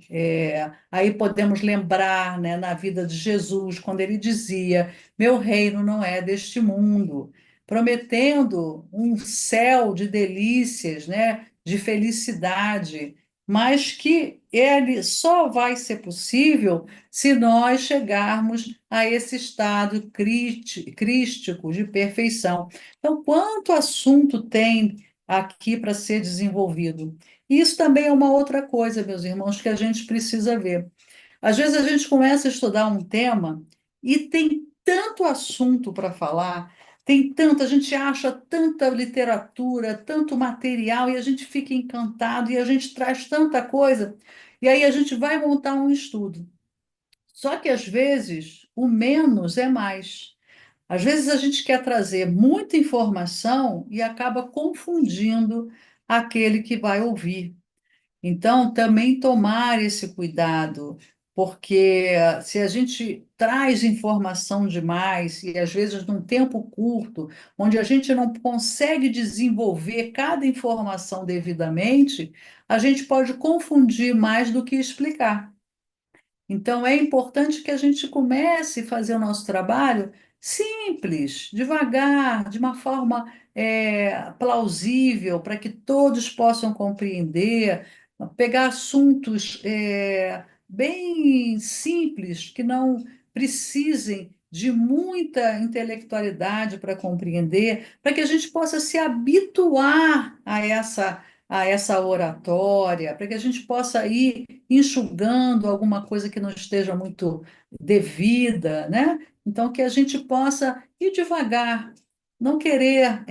aí podemos lembrar, né, na vida de Jesus, quando ele dizia: Meu reino não é deste mundo, prometendo um céu de delícias, né, de felicidade, mas que ele só vai ser possível se nós chegarmos a esse estado crístico de perfeição. Então, quanto assunto tem aqui para ser desenvolvido? Isso também é uma outra coisa, meus irmãos, que a gente precisa ver. Às vezes a gente começa a estudar um tema e tem tanto assunto para falar, tem tanto, a gente acha tanta literatura, tanto material, e a gente fica encantado, e a gente traz tanta coisa, e aí a gente vai montar um estudo. Só que, às vezes, o menos é mais. Às vezes, a gente quer trazer muita informação e acaba confundindo aquele que vai ouvir. Então, também tomar esse cuidado, porque se a gente traz informação demais, e às vezes num tempo curto, onde a gente não consegue desenvolver cada informação devidamente, a gente pode confundir mais do que explicar. Então, é importante que a gente comece a fazer o nosso trabalho simples, devagar, de uma forma plausível, para que todos possam compreender, pegar assuntos bem simples, que não precisem de muita intelectualidade para compreender, para que a gente possa se habituar a essa oratória, para que a gente possa ir enxugando alguma coisa que não esteja muito devida, né? Então, que a gente possa ir devagar, não querer,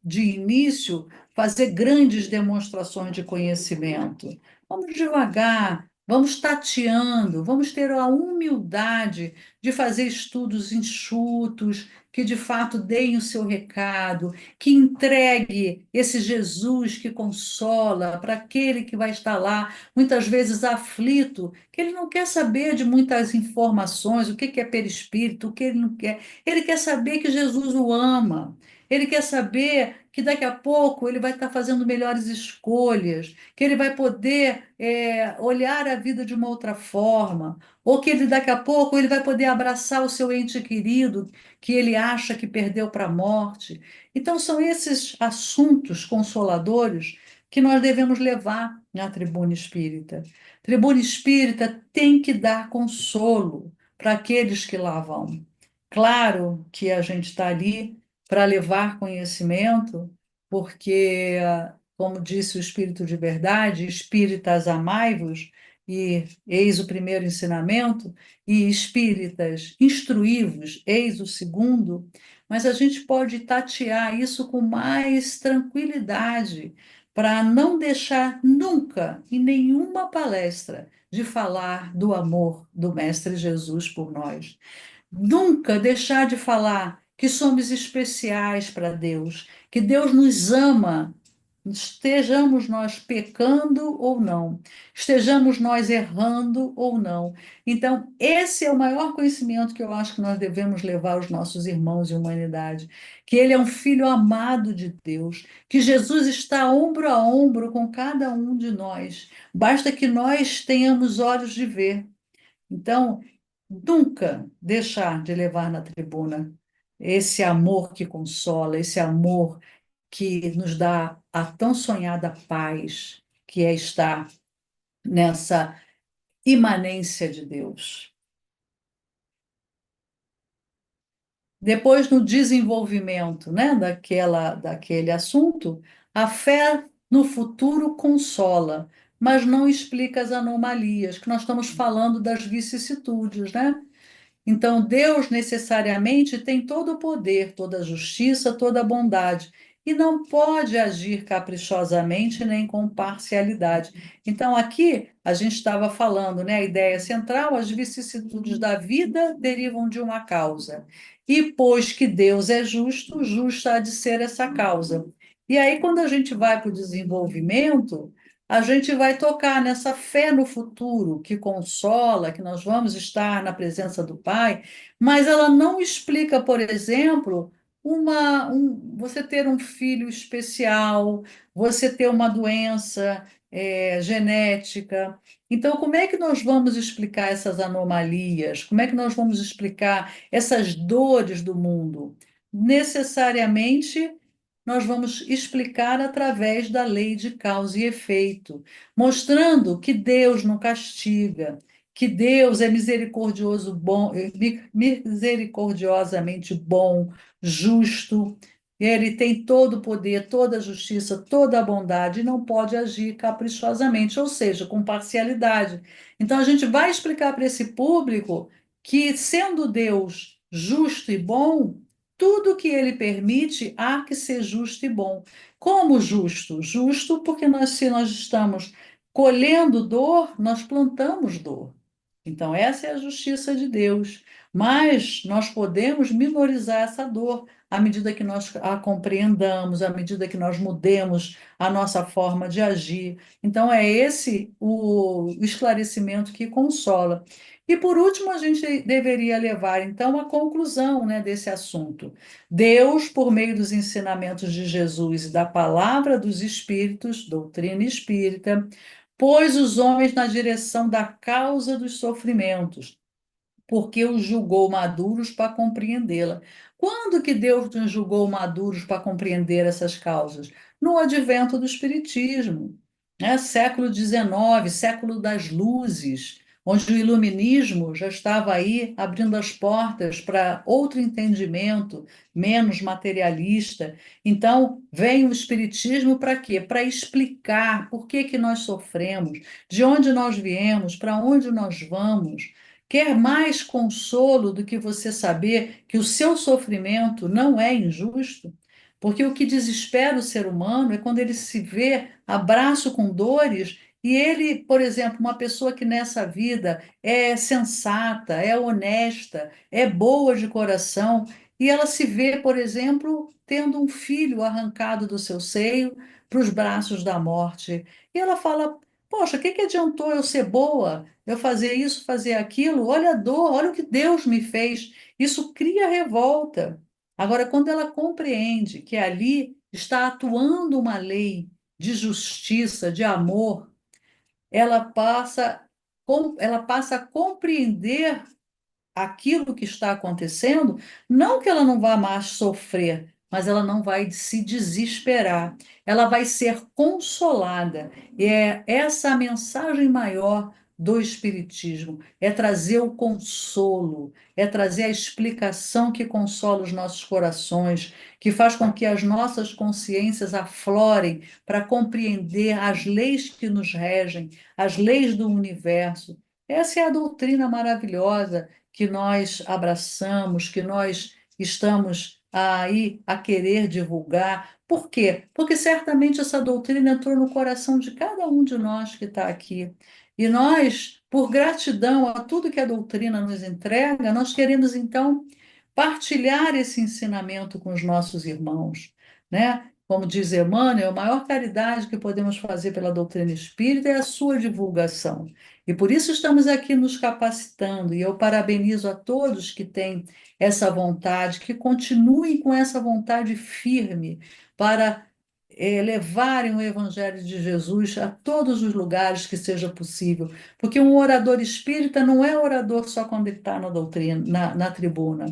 de início, fazer grandes demonstrações de conhecimento. Vamos devagar, vamos tateando, vamos ter a humildade de fazer estudos enxutos, que de fato deem o seu recado, que entregue esse Jesus que consola para aquele que vai estar lá muitas vezes aflito, que ele não quer saber de muitas informações, o que é perispírito, o que ele não quer. Ele quer saber que Jesus o ama. Ele quer saber que daqui a pouco ele vai estar fazendo melhores escolhas, que ele vai poder olhar a vida de uma outra forma, ou que ele daqui a pouco ele vai poder abraçar o seu ente querido que ele acha que perdeu para a morte. Então são esses assuntos consoladores que nós devemos levar na tribuna espírita. Tribuna espírita tem que dar consolo para aqueles que lá vão. Claro que a gente está ali para levar conhecimento, porque, como disse o Espírito de Verdade, espíritas amai-vos, e eis o primeiro ensinamento, e espíritas instruí-vos, eis o segundo, mas a gente pode tatear isso com mais tranquilidade, para não deixar nunca, em nenhuma palestra, de falar do amor do Mestre Jesus por nós. Nunca deixar de falar que somos especiais para Deus, que Deus nos ama, estejamos nós pecando ou não, estejamos nós errando ou não. Então, esse é o maior conhecimento que eu acho que nós devemos levar aos nossos irmãos de humanidade, que ele é um filho amado de Deus, que Jesus está ombro a ombro com cada um de nós. Basta que nós tenhamos olhos de ver. Então, nunca deixar de levar na tribuna esse amor que consola, esse amor que nos dá a tão sonhada paz, que é estar nessa imanência de Deus. Depois, no desenvolvimento, né, daquele assunto, a fé no futuro consola, mas não explica as anomalias, que nós estamos falando das vicissitudes, né? Então, Deus necessariamente tem todo o poder, toda a justiça, toda a bondade, e não pode agir caprichosamente nem com parcialidade. Então, aqui a gente estava falando, né, a ideia central, as vicissitudes da vida derivam de uma causa. E pois que Deus é justo, justa há de ser essa causa. E aí, quando a gente vai para o desenvolvimento, a gente vai tocar nessa fé no futuro que consola, que nós vamos estar na presença do Pai, mas ela não explica, por exemplo, você ter um filho especial, você ter uma doença genética. Então, como é que nós vamos explicar essas anomalias? Como é que nós vamos explicar essas dores do mundo? Necessariamente nós vamos explicar através da lei de causa e efeito, mostrando que Deus não castiga, que Deus é misericordioso, bom, misericordiosamente bom, justo. Ele tem todo o poder, toda a justiça, toda a bondade e não pode agir caprichosamente, ou seja, com parcialidade. Então, a gente vai explicar para esse público que, sendo Deus justo e bom, tudo que ele permite há que ser justo e bom. Como justo? Justo porque se nós estamos colhendo dor, nós plantamos dor. Então, essa é a justiça de Deus. Mas nós podemos minorizar essa dor à medida que nós a compreendamos, à medida que nós mudemos a nossa forma de agir. Então, é esse o esclarecimento que consola. E, por último, a gente deveria levar, então, a conclusão, né, desse assunto. Deus, por meio dos ensinamentos de Jesus e da palavra dos Espíritos, doutrina espírita, pôs os homens na direção da causa dos sofrimentos, porque os julgou maduros para compreendê-la. Quando que Deus nos julgou maduros para compreender essas causas? No advento do Espiritismo, né? Século XIX, século das luzes, onde o iluminismo já estava aí abrindo as portas para outro entendimento, menos materialista. Então, vem o Espiritismo para quê? Para explicar por que que nós sofremos, de onde nós viemos, para onde nós vamos. Quer mais consolo do que você saber que o seu sofrimento não é injusto? Porque o que desespera o ser humano é quando ele se vê abraço com dores e ele, por exemplo, uma pessoa que nessa vida é sensata, é honesta, é boa de coração, e ela se vê, por exemplo, tendo um filho arrancado do seu seio para os braços da morte. E ela fala: Poxa, o que que adiantou eu ser boa? Eu fazer isso, fazer aquilo, olha a dor, olha o que Deus me fez. Isso cria revolta. Agora, quando ela compreende que ali está atuando uma lei de justiça, de amor, ela passa a compreender aquilo que está acontecendo, não que ela não vá mais sofrer, mas ela não vai se desesperar, ela vai ser consolada. E é essa a mensagem maior do Espiritismo: é trazer o consolo, é trazer a explicação que consola os nossos corações, que faz com que as nossas consciências aflorem para compreender as leis que nos regem, as leis do universo. Essa é a doutrina maravilhosa que nós abraçamos, que nós estamos aí a querer divulgar. Por quê? Porque certamente essa doutrina entrou no coração de cada um de nós que está aqui. E nós, por gratidão a tudo que a doutrina nos entrega, nós queremos então partilhar esse ensinamento com os nossos irmãos, né? Como diz Emmanuel, a maior caridade que podemos fazer pela doutrina espírita é a sua divulgação. E por isso estamos aqui nos capacitando, e eu parabenizo a todos que têm essa vontade, que continuem com essa vontade firme para levarem o Evangelho de Jesus a todos os lugares que seja possível. Porque um orador espírita não é orador só quando ele está na doutrina, na tribuna.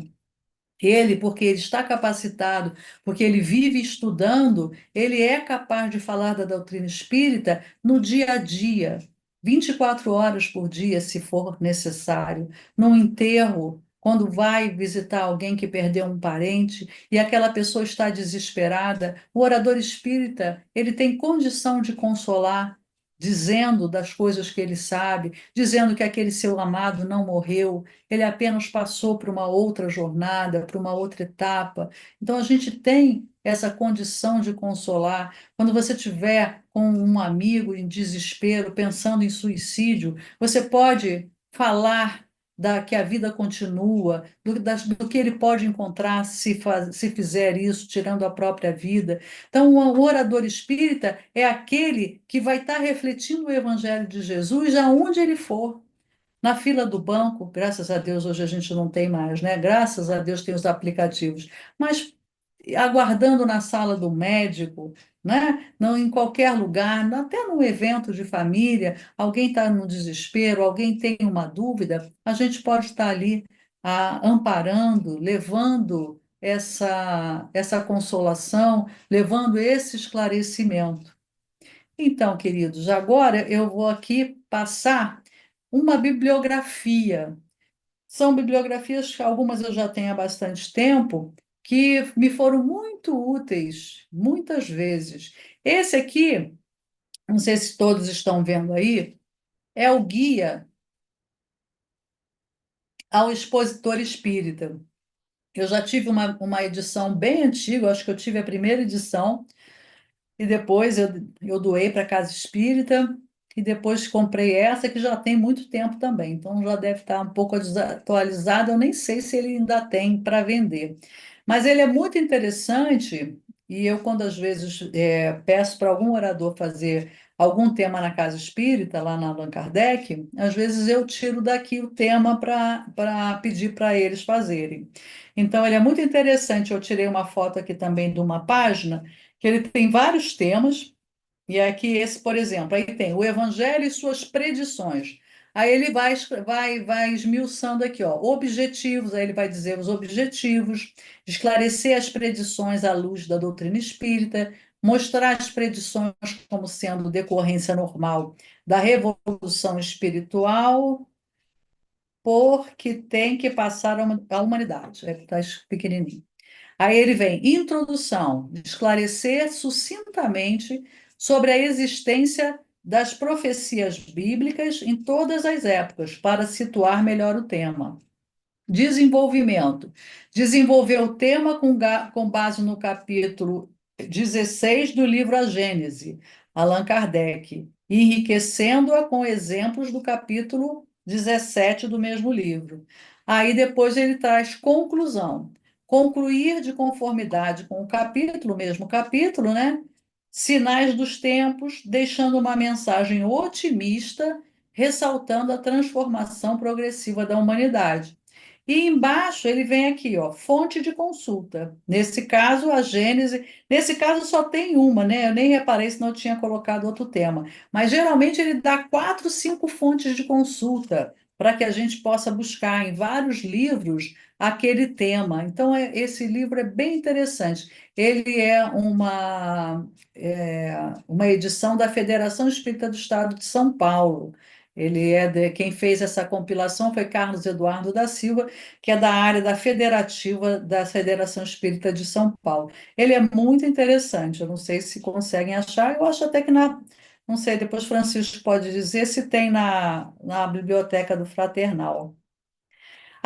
Ele, porque ele está capacitado, porque ele vive estudando, ele é capaz de falar da doutrina espírita no dia a dia, 24 horas por dia, se for necessário, num enterro, quando vai visitar alguém que perdeu um parente e aquela pessoa está desesperada, o orador espírita, ele tem condição de consolar, dizendo das coisas que ele sabe, dizendo que aquele seu amado não morreu, ele apenas passou por uma outra jornada, por uma outra etapa. Então, a gente tem essa condição de consolar. Quando você tiver com um amigo em desespero, pensando em suicídio, você pode falar que a vida continua, do que ele pode encontrar se fizer isso, tirando a própria vida. Então, o orador espírita é aquele que vai estar refletindo o Evangelho de Jesus aonde ele for. Na fila do banco, graças a Deus, hoje a gente não tem mais, né? Graças a Deus tem os aplicativos. Mas aguardando na sala do médico, né? Não em qualquer lugar, até num evento de família, alguém está no desespero, alguém tem uma dúvida, a gente pode estar ali amparando, levando essa consolação, levando esse esclarecimento. Então, queridos, agora eu vou aqui passar uma bibliografia. São bibliografias que algumas eu já tenho há bastante tempo, que me foram muito úteis, muitas vezes. Esse aqui, não sei se todos estão vendo aí, é o Guia ao Expositor Espírita. Eu já tive uma edição bem antiga, acho que eu tive a primeira edição, e depois eu doei para a Casa Espírita. e depois comprei essa que já tem muito tempo também, então já deve estar um pouco desatualizada, eu nem sei se ele ainda tem para vender. Mas ele é muito interessante, e eu, quando às vezes peço para algum orador fazer algum tema na casa espírita, lá na Allan Kardec, às vezes eu tiro daqui o tema para pedir para eles fazerem. Então, ele é muito interessante. Eu tirei uma foto aqui também de uma página, que ele tem vários temas, e aqui esse, por exemplo, aí tem o Evangelho e suas predições. Aí ele vai esmiuçando aqui, ó, objetivos, aí ele vai dizer os objetivos, esclarecer as predições à luz da doutrina espírita, mostrar as predições como sendo decorrência normal da revolução espiritual, porque tem que passar a humanidade. Está pequenininho. Aí ele vem, introdução, esclarecer sucintamente sobre a existência das profecias bíblicas em todas as épocas, para situar melhor o tema. Desenvolvimento. Desenvolver o tema com base no capítulo 16 do livro A Gênese, Allan Kardec, enriquecendo-a com exemplos do capítulo 17 do mesmo livro. Aí depois ele traz conclusão. Concluir de conformidade com o mesmo capítulo, né? Sinais dos tempos, deixando uma mensagem otimista, ressaltando a transformação progressiva da humanidade. E embaixo ele vem aqui, ó, fonte de consulta. Nesse caso, a Gênese. Nesse caso, só tem uma, né? Eu nem reparei se não tinha colocado outro tema. Mas geralmente ele dá 4, 5 fontes de consulta para que a gente possa buscar em vários livros aquele tema. Então, esse livro é bem interessante. Ele uma edição da Federação Espírita do Estado de São Paulo. Quem fez essa compilação foi Carlos Eduardo da Silva, que é da área da federativa da Federação Espírita de São Paulo. Ele é muito interessante, eu não sei se conseguem achar, eu acho até que não sei, depois Francisco pode dizer se tem na biblioteca do Fraternal.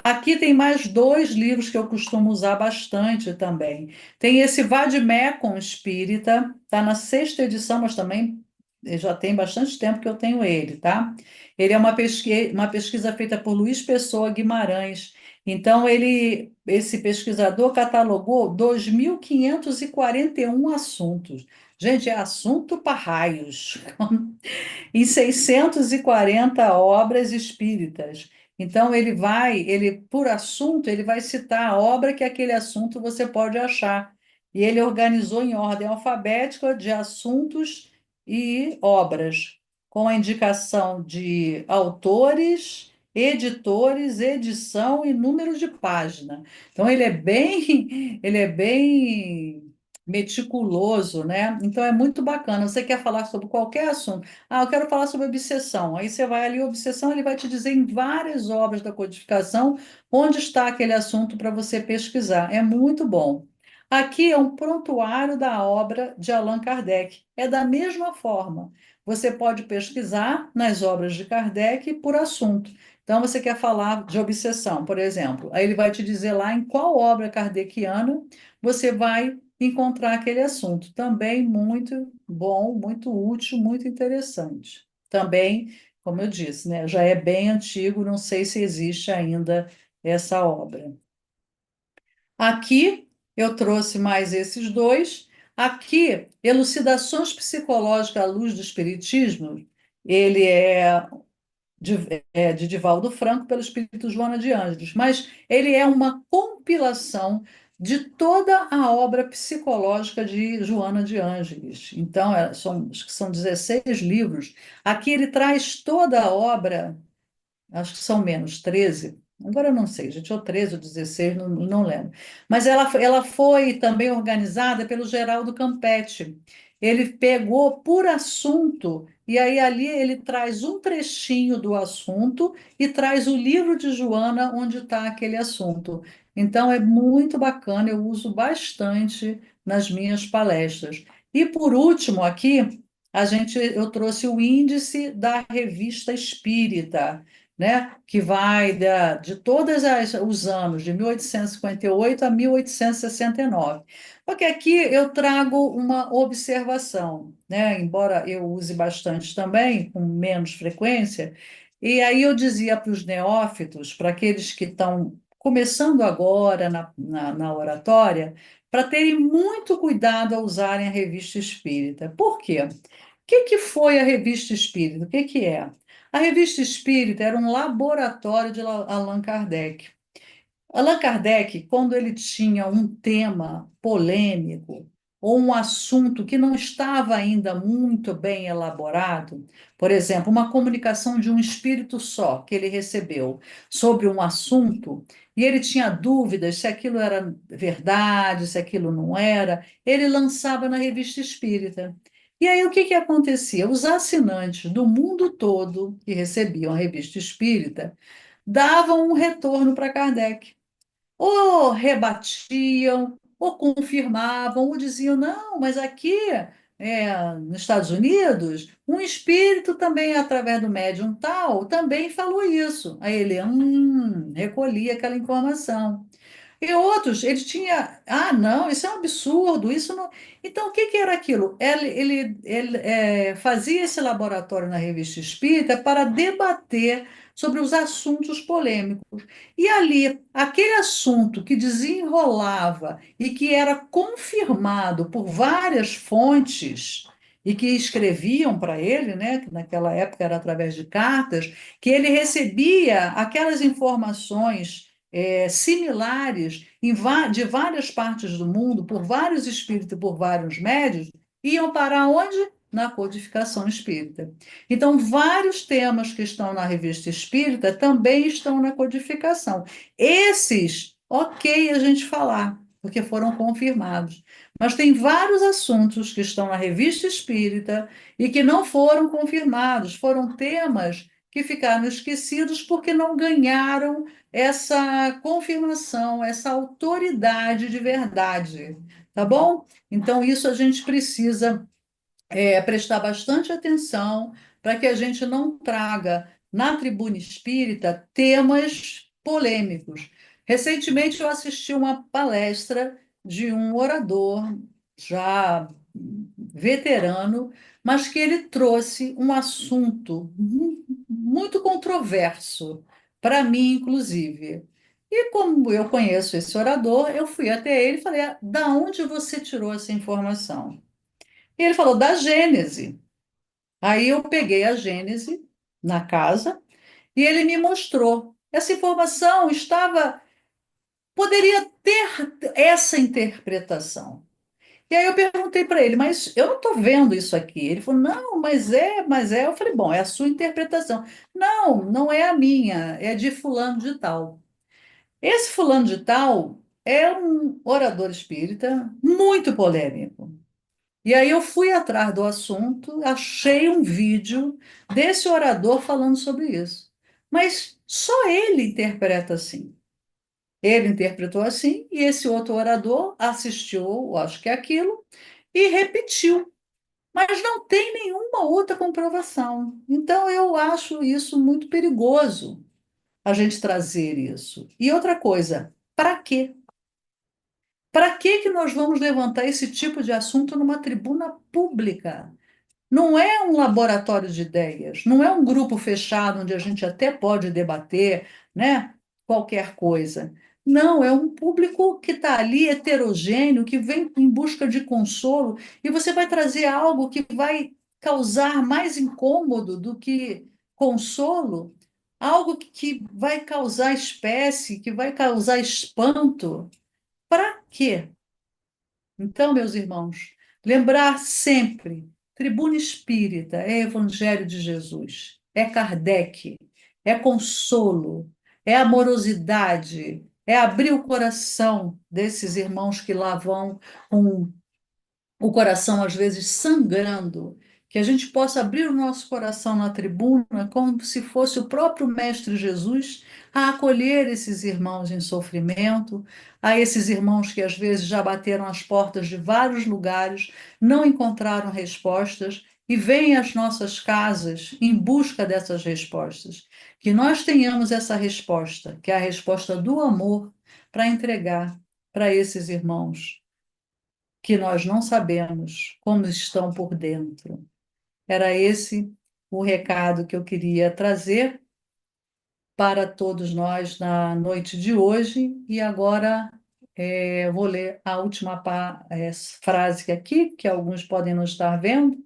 Aqui tem mais 2 livros que eu costumo usar bastante também. Tem esse Vademecum Espírita, está na 6ª edição, mas também já tem bastante tempo que eu tenho ele, tá? Ele é uma pesquisa feita por Luiz Pessoa Guimarães. Então, esse pesquisador catalogou 2.541 assuntos. Gente, é assunto para raios. Em 640 obras espíritas. Então, por assunto, ele vai citar a obra que aquele assunto você pode achar. E ele organizou em ordem alfabética de assuntos e obras, com a indicação de autores, editores, edição e número de página. Então, ele é bem meticuloso, né? Então, é muito bacana. Você quer falar sobre qualquer assunto? Ah, eu quero falar sobre obsessão. Aí você vai ali, obsessão, ele vai te dizer em várias obras da codificação onde está aquele assunto para você pesquisar. É muito bom. Aqui é um prontuário da obra de Allan Kardec. É da mesma forma. Você pode pesquisar nas obras de Kardec por assunto. Então, você quer falar de obsessão, por exemplo. Aí ele vai te dizer lá em qual obra kardeciana você vai encontrar aquele assunto. Também muito bom, muito útil, muito interessante. Também, como eu disse, né, já é bem antigo, não sei se existe ainda essa obra. Aqui eu trouxe mais esses 2. Aqui, Elucidações Psicológicas à Luz do Espiritismo, ele de Divaldo Franco pelo Espírito Joana de Ângeles, mas ele é uma compilação de toda a obra psicológica de Joana de Ângeles. Então, acho que são 16 livros. Aqui ele traz toda a obra, acho que são menos 13. Agora eu não sei, gente, ou 13 ou 16, não lembro. Mas ela foi também organizada pelo Geraldo Campetti. Ele pegou por assunto, e aí ali ele traz um trechinho do assunto e traz o livro de Joana onde está aquele assunto. Então é muito bacana, eu uso bastante nas minhas palestras. E por último, aqui, eu trouxe o índice da Revista Espírita, né, que vai de todos os anos, de 1858 a 1869. Porque aqui eu trago uma observação, né, embora eu use bastante também, com menos frequência, e aí eu dizia para os neófitos, para aqueles que estão começando agora na oratória, para terem muito cuidado ao usarem a revista espírita. Por quê? O que foi a revista espírita? O que é? A revista espírita era um laboratório de Allan Kardec. Allan Kardec, quando ele tinha um tema polêmico ou um assunto que não estava ainda muito bem elaborado, por exemplo, uma comunicação de um espírito só que ele recebeu sobre um assunto, e ele tinha dúvidas se aquilo era verdade, se aquilo não era, ele lançava na revista espírita. E aí o que acontecia? Os assinantes do mundo todo que recebiam a revista espírita davam um retorno para Kardec, ou rebatiam, ou confirmavam, ou diziam, não, mas aqui nos Estados Unidos, um espírito também, através do médium tal, também falou isso. Aí ele, recolhia aquela informação. E outros, ele tinha, não, isso é um absurdo, isso não. Então, o que era aquilo? Ele fazia esse laboratório na Revista Espírita para debater sobre os assuntos polêmicos. E ali, aquele assunto que desenrolava e que era confirmado por várias fontes e que escreviam para ele, né, que naquela época era através de cartas, que ele recebia aquelas informações similares de várias partes do mundo, por vários espíritos e por vários médios, iam parar onde? Na codificação espírita. Então, vários temas que estão na revista espírita também estão na codificação. Esses, ok a gente falar, porque foram confirmados. Mas tem vários assuntos que estão na revista espírita e que não foram confirmados, foram temas que ficaram esquecidos porque não ganharam essa confirmação, essa autoridade de verdade, tá bom? Então, isso a gente precisa prestar bastante atenção para que a gente não traga na tribuna espírita temas polêmicos. Recentemente, eu assisti uma palestra de um orador já veterano, mas que ele trouxe um assunto muito controverso, para mim, inclusive. E como eu conheço esse orador, eu fui até ele e falei: da onde você tirou essa informação? E ele falou: da Gênese. Aí eu peguei a Gênese na casa e ele me mostrou. Essa informação poderia ter essa interpretação. E aí eu perguntei para ele, mas eu não estou vendo isso aqui. Ele falou, não, mas é. Eu falei, bom, é a sua interpretação. Não, não é a minha, é de fulano de tal. Esse fulano de tal é um orador espírita muito polêmico. E aí eu fui atrás do assunto, achei um vídeo desse orador falando sobre isso. Mas só ele interpreta assim. Ele interpretou assim, e esse outro orador assistiu, acho que é aquilo, e repetiu. Mas não tem nenhuma outra comprovação. Então eu acho isso muito perigoso, a gente trazer isso. E outra coisa, para quê? Para que nós vamos levantar esse tipo de assunto numa tribuna pública? Não é um laboratório de ideias, não é um grupo fechado onde a gente até pode debater, né, qualquer coisa. Não, é um público que está ali heterogêneo, que vem em busca de consolo, e você vai trazer algo que vai causar mais incômodo do que consolo, algo que vai causar espécie, que vai causar espanto. Para quê? Então, meus irmãos, lembrar sempre: tribuna espírita é Evangelho de Jesus, é Kardec, é consolo, é amorosidade, é abrir o coração desses irmãos que lá vão com o coração às vezes sangrando, que a gente possa abrir o nosso coração na tribuna como se fosse o próprio Mestre Jesus a acolher esses irmãos em sofrimento, a esses irmãos que às vezes já bateram as portas de vários lugares, não encontraram respostas e venha às nossas casas em busca dessas respostas. Que nós tenhamos essa resposta, que é a resposta do amor, para entregar para esses irmãos que nós não sabemos como estão por dentro. Era esse o recado que eu queria trazer para todos nós na noite de hoje. E agora vou ler a última frase aqui, que alguns podem não estar vendo.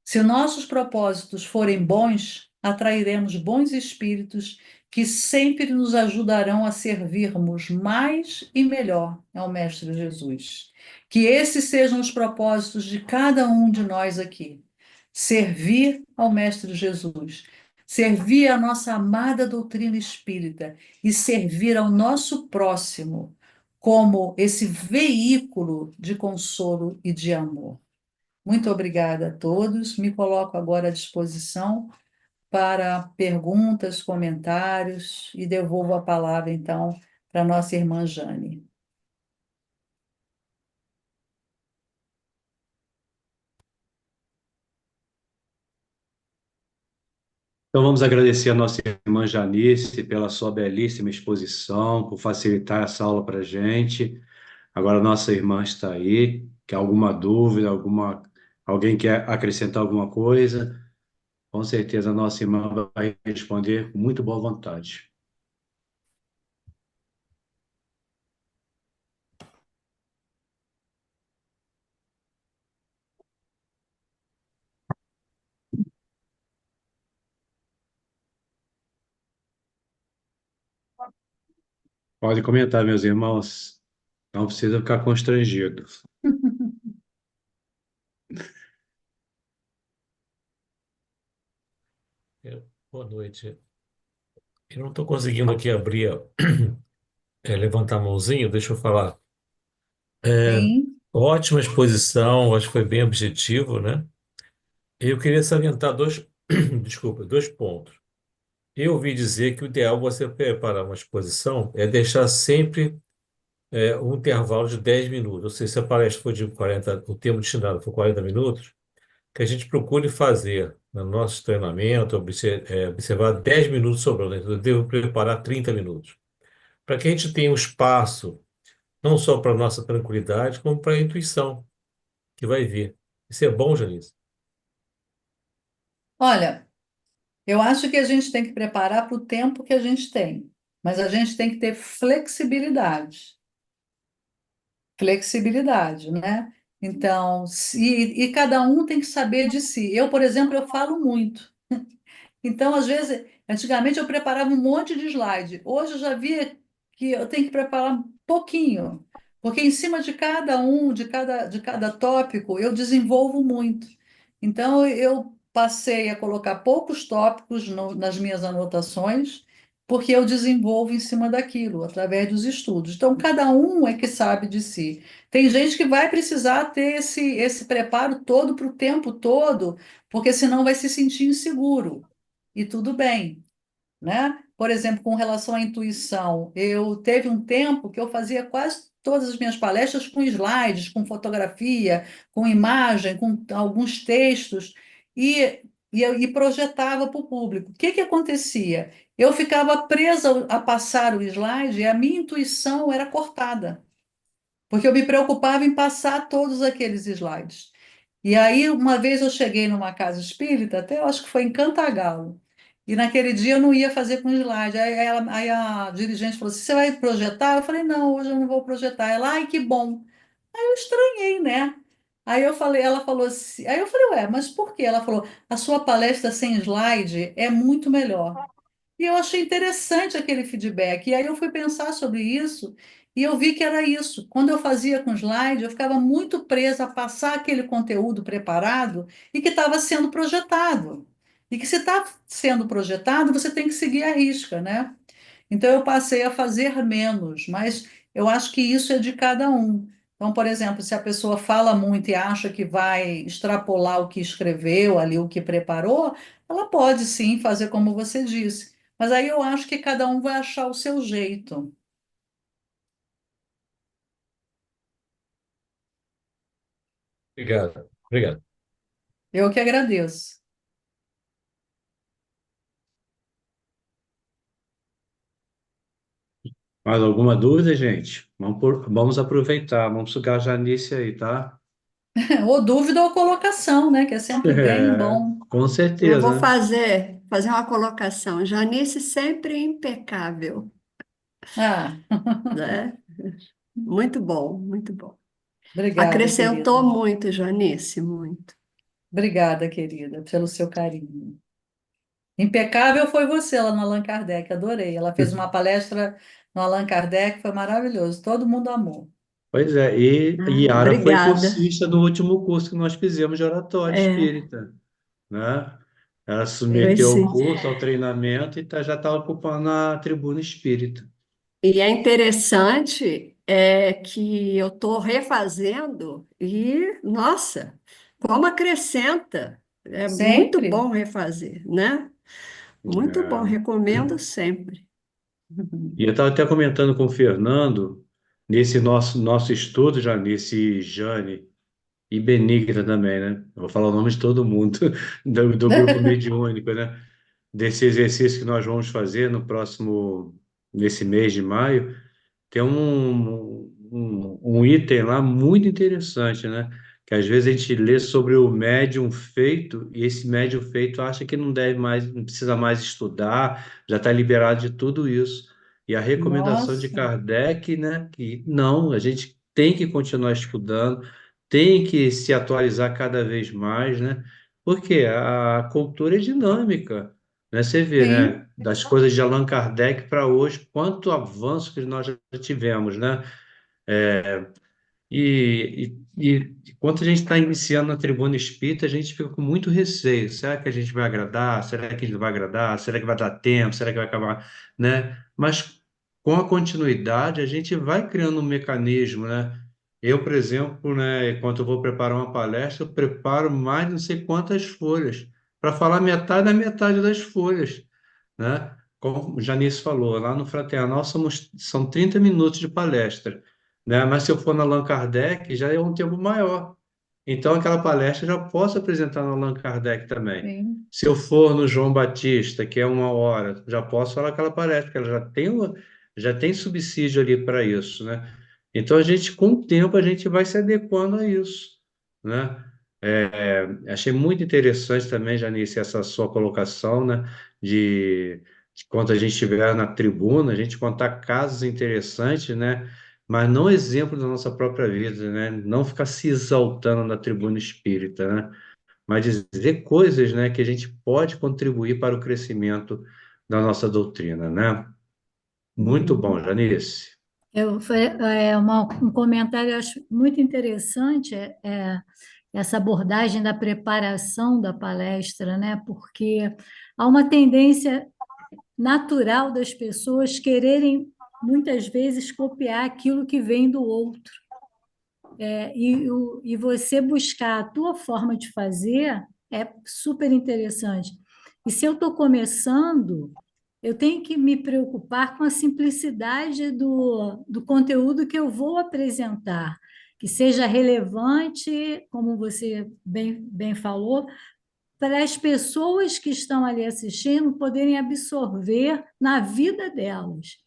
Se nossos propósitos forem bons, atrairemos bons espíritos que sempre nos ajudarão a servirmos mais e melhor ao Mestre Jesus. Que esses sejam os propósitos de cada um de nós aqui. Servir ao Mestre Jesus, servir a nossa amada doutrina espírita e servir ao nosso próximo como esse veículo de consolo e de amor. Muito obrigada a todos. Me coloco agora à disposição para perguntas, comentários e devolvo a palavra, então, para a nossa irmã Jane. Então, vamos agradecer a nossa irmã Janice pela sua belíssima exposição, por facilitar essa aula para a gente. Agora, nossa irmã está aí. Quer alguma dúvida, alguém quer acrescentar alguma coisa? Com certeza, a nossa irmã vai responder com muito boa vontade. Pode comentar, meus irmãos. Não precisa ficar constrangido. Boa noite. Eu não estou conseguindo aqui abrir, levantar a mãozinha, deixa eu falar. Sim, Ótima exposição, acho que foi bem objetivo, né? Eu queria salientar desculpa, dois pontos. Eu ouvi dizer que o ideal você preparar uma exposição é deixar sempre um intervalo de 10 minutos. Ou seja, se a palestra for de 40, o tempo destinado for 40 minutos, que a gente procure fazer no nosso treinamento, observar 10 minutos sobrando. Então, eu devo preparar 30 minutos. Para que a gente tenha um espaço, não só para a nossa tranquilidade, como para a intuição que vai vir. Isso é bom, Janice? olha, eu acho que a gente tem que preparar para o tempo que a gente tem, mas a gente tem que ter flexibilidade. Flexibilidade, né? Então, e cada um tem que saber de si. Eu, por exemplo, eu falo muito. Então, às vezes, antigamente eu preparava um monte de slide. Hoje eu já vi que eu tenho que preparar um pouquinho, porque em cima de cada um, de cada tópico, eu desenvolvo muito. Então, eu passei a colocar poucos tópicos nas minhas anotações, porque eu desenvolvo em cima daquilo, através dos estudos. Então, cada um é que sabe de si. Tem gente que vai precisar ter esse preparo todo para o tempo todo, porque senão vai se sentir inseguro. E tudo bem, né? Por exemplo, com relação à intuição, eu teve um tempo que eu fazia quase todas as minhas palestras com slides, com fotografia, com imagem, com alguns textos, e projetava para o público. O que que acontecia? Eu ficava presa a passar o slide e a minha intuição era cortada, porque eu me preocupava em passar todos aqueles slides. E aí, uma vez eu cheguei numa casa espírita, até eu acho que foi em Cantagalo, e naquele dia eu não ia fazer com slide. Aí a dirigente falou assim: Você vai projetar? Eu falei: Não, hoje eu não vou projetar. Ela, ai, que bom. Aí eu estranhei, né? Aí eu falei, ela falou assim, aí eu falei: Ué, mas por quê? Ela falou: A sua palestra sem slide é muito melhor. E eu achei interessante aquele feedback. E aí eu fui pensar sobre isso e eu vi que era isso. Quando eu fazia com slide, eu ficava muito presa a passar aquele conteúdo preparado e que estava sendo projetado. E que se está sendo projetado, você tem que seguir a risca, né? Então eu passei a fazer menos, mas eu acho que isso é de cada um. Então, por exemplo, se a pessoa fala muito e acha que vai extrapolar o que escreveu ali, o que preparou, ela pode sim fazer como você disse. Mas aí eu acho que cada um vai achar o seu jeito. Obrigado. Obrigado. Eu que agradeço. Mais alguma dúvida, gente? Vamos aproveitar, vamos sugar a Janice aí, tá? Ou dúvida ou colocação, né? Que é sempre bem É, bom. com Eu vou certeza. fazer uma colocação. Janice sempre impecável, Ah, né? Muito bom, muito bom. obrigada, querida. Acrescentou muito, Janice, muito. Obrigada, querida, pelo seu carinho. Impecável foi você lá no Allan Kardec, adorei. Ela fez uma palestra no Allan Kardec, foi maravilhoso, todo mundo amou. Pois é, e Ah, Yara foi obrigada. cursista do último curso que nós fizemos de oratória É, espírita, né? Ela eu submeteu ao sim. curso, ao treinamento e já está ocupando a tribuna espírita. E é interessante que eu estou refazendo e, nossa, como acrescenta. É muito Sempre? bom refazer, né? Muito bom, É. recomendo sempre. E eu estava até comentando com o Fernando, nesse nosso estudo, já nesse Jane e Benigna também, né? Eu vou falar o nome de todo mundo do grupo mediúnico, né? Desse exercício que nós vamos fazer nesse mês de maio. Tem um item lá muito interessante, né? Que às vezes a gente lê sobre o médium feito e esse médium feito acha que não deve mais, não precisa mais estudar, já está liberado de tudo isso. E a recomendação de Nossa, Kardec, né? Que não, a gente tem que continuar estudando, tem que se atualizar cada vez mais, né? Porque a cultura é dinâmica, né? Você vê, sim, né? Das coisas de Allan Kardec para hoje, quanto avanço que nós já tivemos, né? Enquanto a gente está iniciando na tribuna espírita, a gente fica com muito receio. Será que a gente vai agradar? Será que a gente não vai agradar? Será que vai dar tempo? Será que vai acabar, né? Mas com a continuidade, a gente vai criando um mecanismo, né? Eu, por exemplo, né, enquanto eu vou preparar uma palestra, eu preparo mais não sei quantas folhas para falar metade da metade das folhas, né? Como o Janice falou, lá no Fraternal são 30 minutos de palestra, né? Mas se eu for na Allan Kardec, já é um tempo maior. Então, aquela palestra eu já posso apresentar no Allan Kardec também. sim, Se eu for no João Batista, que é 1 hora, já posso falar aquela palestra, porque ela já tem subsídio ali para isso, né? Então, com o tempo, a gente vai se adequando a isso, né? Achei muito interessante também, Janice, essa sua colocação, né? De quando a gente estiver na tribuna, a gente contar casos interessantes, né? Mas não exemplo da nossa própria vida, né? Não ficar se exaltando na tribuna espírita, né? Mas dizer coisas, né, que a gente pode contribuir para o crescimento da nossa doutrina, né? Muito bom, Janice. Um comentário que eu acho muito interessante essa abordagem da preparação da palestra, né? Porque há uma tendência natural das pessoas quererem muitas vezes copiar aquilo que vem do outro. E você buscar a tua forma de fazer é super interessante. E se eu estou começando, eu tenho que me preocupar com a simplicidade do conteúdo que eu vou apresentar, que seja relevante, como você bem falou, para as pessoas que estão ali assistindo poderem absorver na vida delas.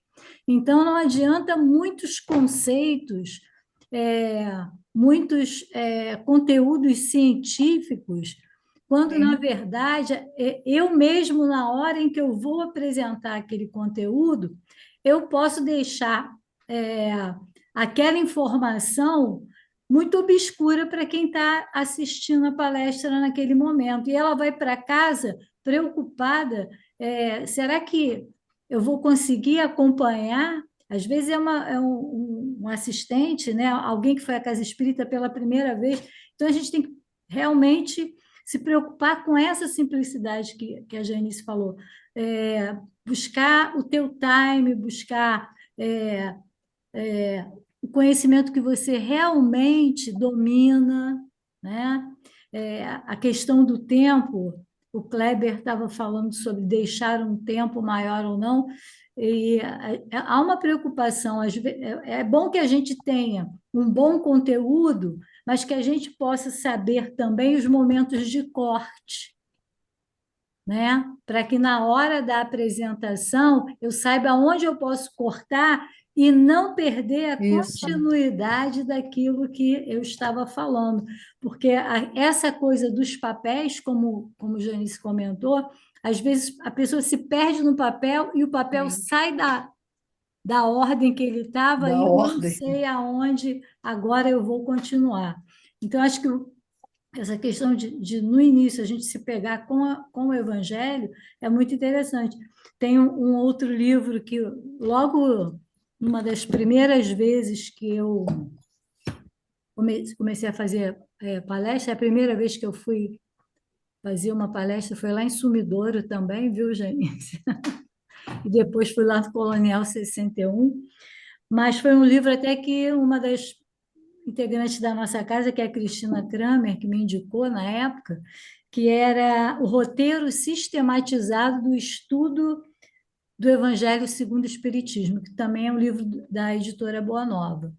Então, não adianta muitos conceitos, muitos conteúdos científicos, quando, na sim, verdade, eu mesmo, na hora em que eu vou apresentar aquele conteúdo, eu posso deixar aquela informação muito obscura para quem está assistindo a palestra naquele momento. E ela vai para casa preocupada: será que eu vou conseguir acompanhar? Às vezes um assistente, né? Alguém que foi à casa espírita pela primeira vez. Então, a gente tem que realmente se preocupar com essa simplicidade que a Janice falou. Buscar o teu time, buscar o conhecimento que você realmente domina, né? A questão do tempo, o Kleber estava falando sobre deixar um tempo maior ou não. E há uma preocupação, é bom que a gente tenha um bom conteúdo, mas que a gente possa saber também os momentos de corte, né? Para que na hora da apresentação eu saiba onde eu posso cortar e não perder a Isso. continuidade daquilo que eu estava falando. Porque essa coisa dos papéis, como o Janice comentou, às vezes a pessoa se perde no papel e o papel sai da ordem que ele estava Da e eu não ordem. sei aonde agora eu vou continuar. Então, acho que essa questão no início, a gente se pegar com o Evangelho é muito interessante. Tem um outro livro que, logo numa das primeiras vezes que eu comecei a fazer palestra, a primeira vez que eu fui fazer uma palestra foi lá em Sumidouro também, viu, Janice? E depois fui lá no Colonial 61. Mas foi um livro até que uma das integrantes da nossa casa, que é a Cristina Kramer, que me indicou na época, que era o roteiro sistematizado do estudo do Evangelho segundo o Espiritismo, que também é um livro da editora Boa Nova.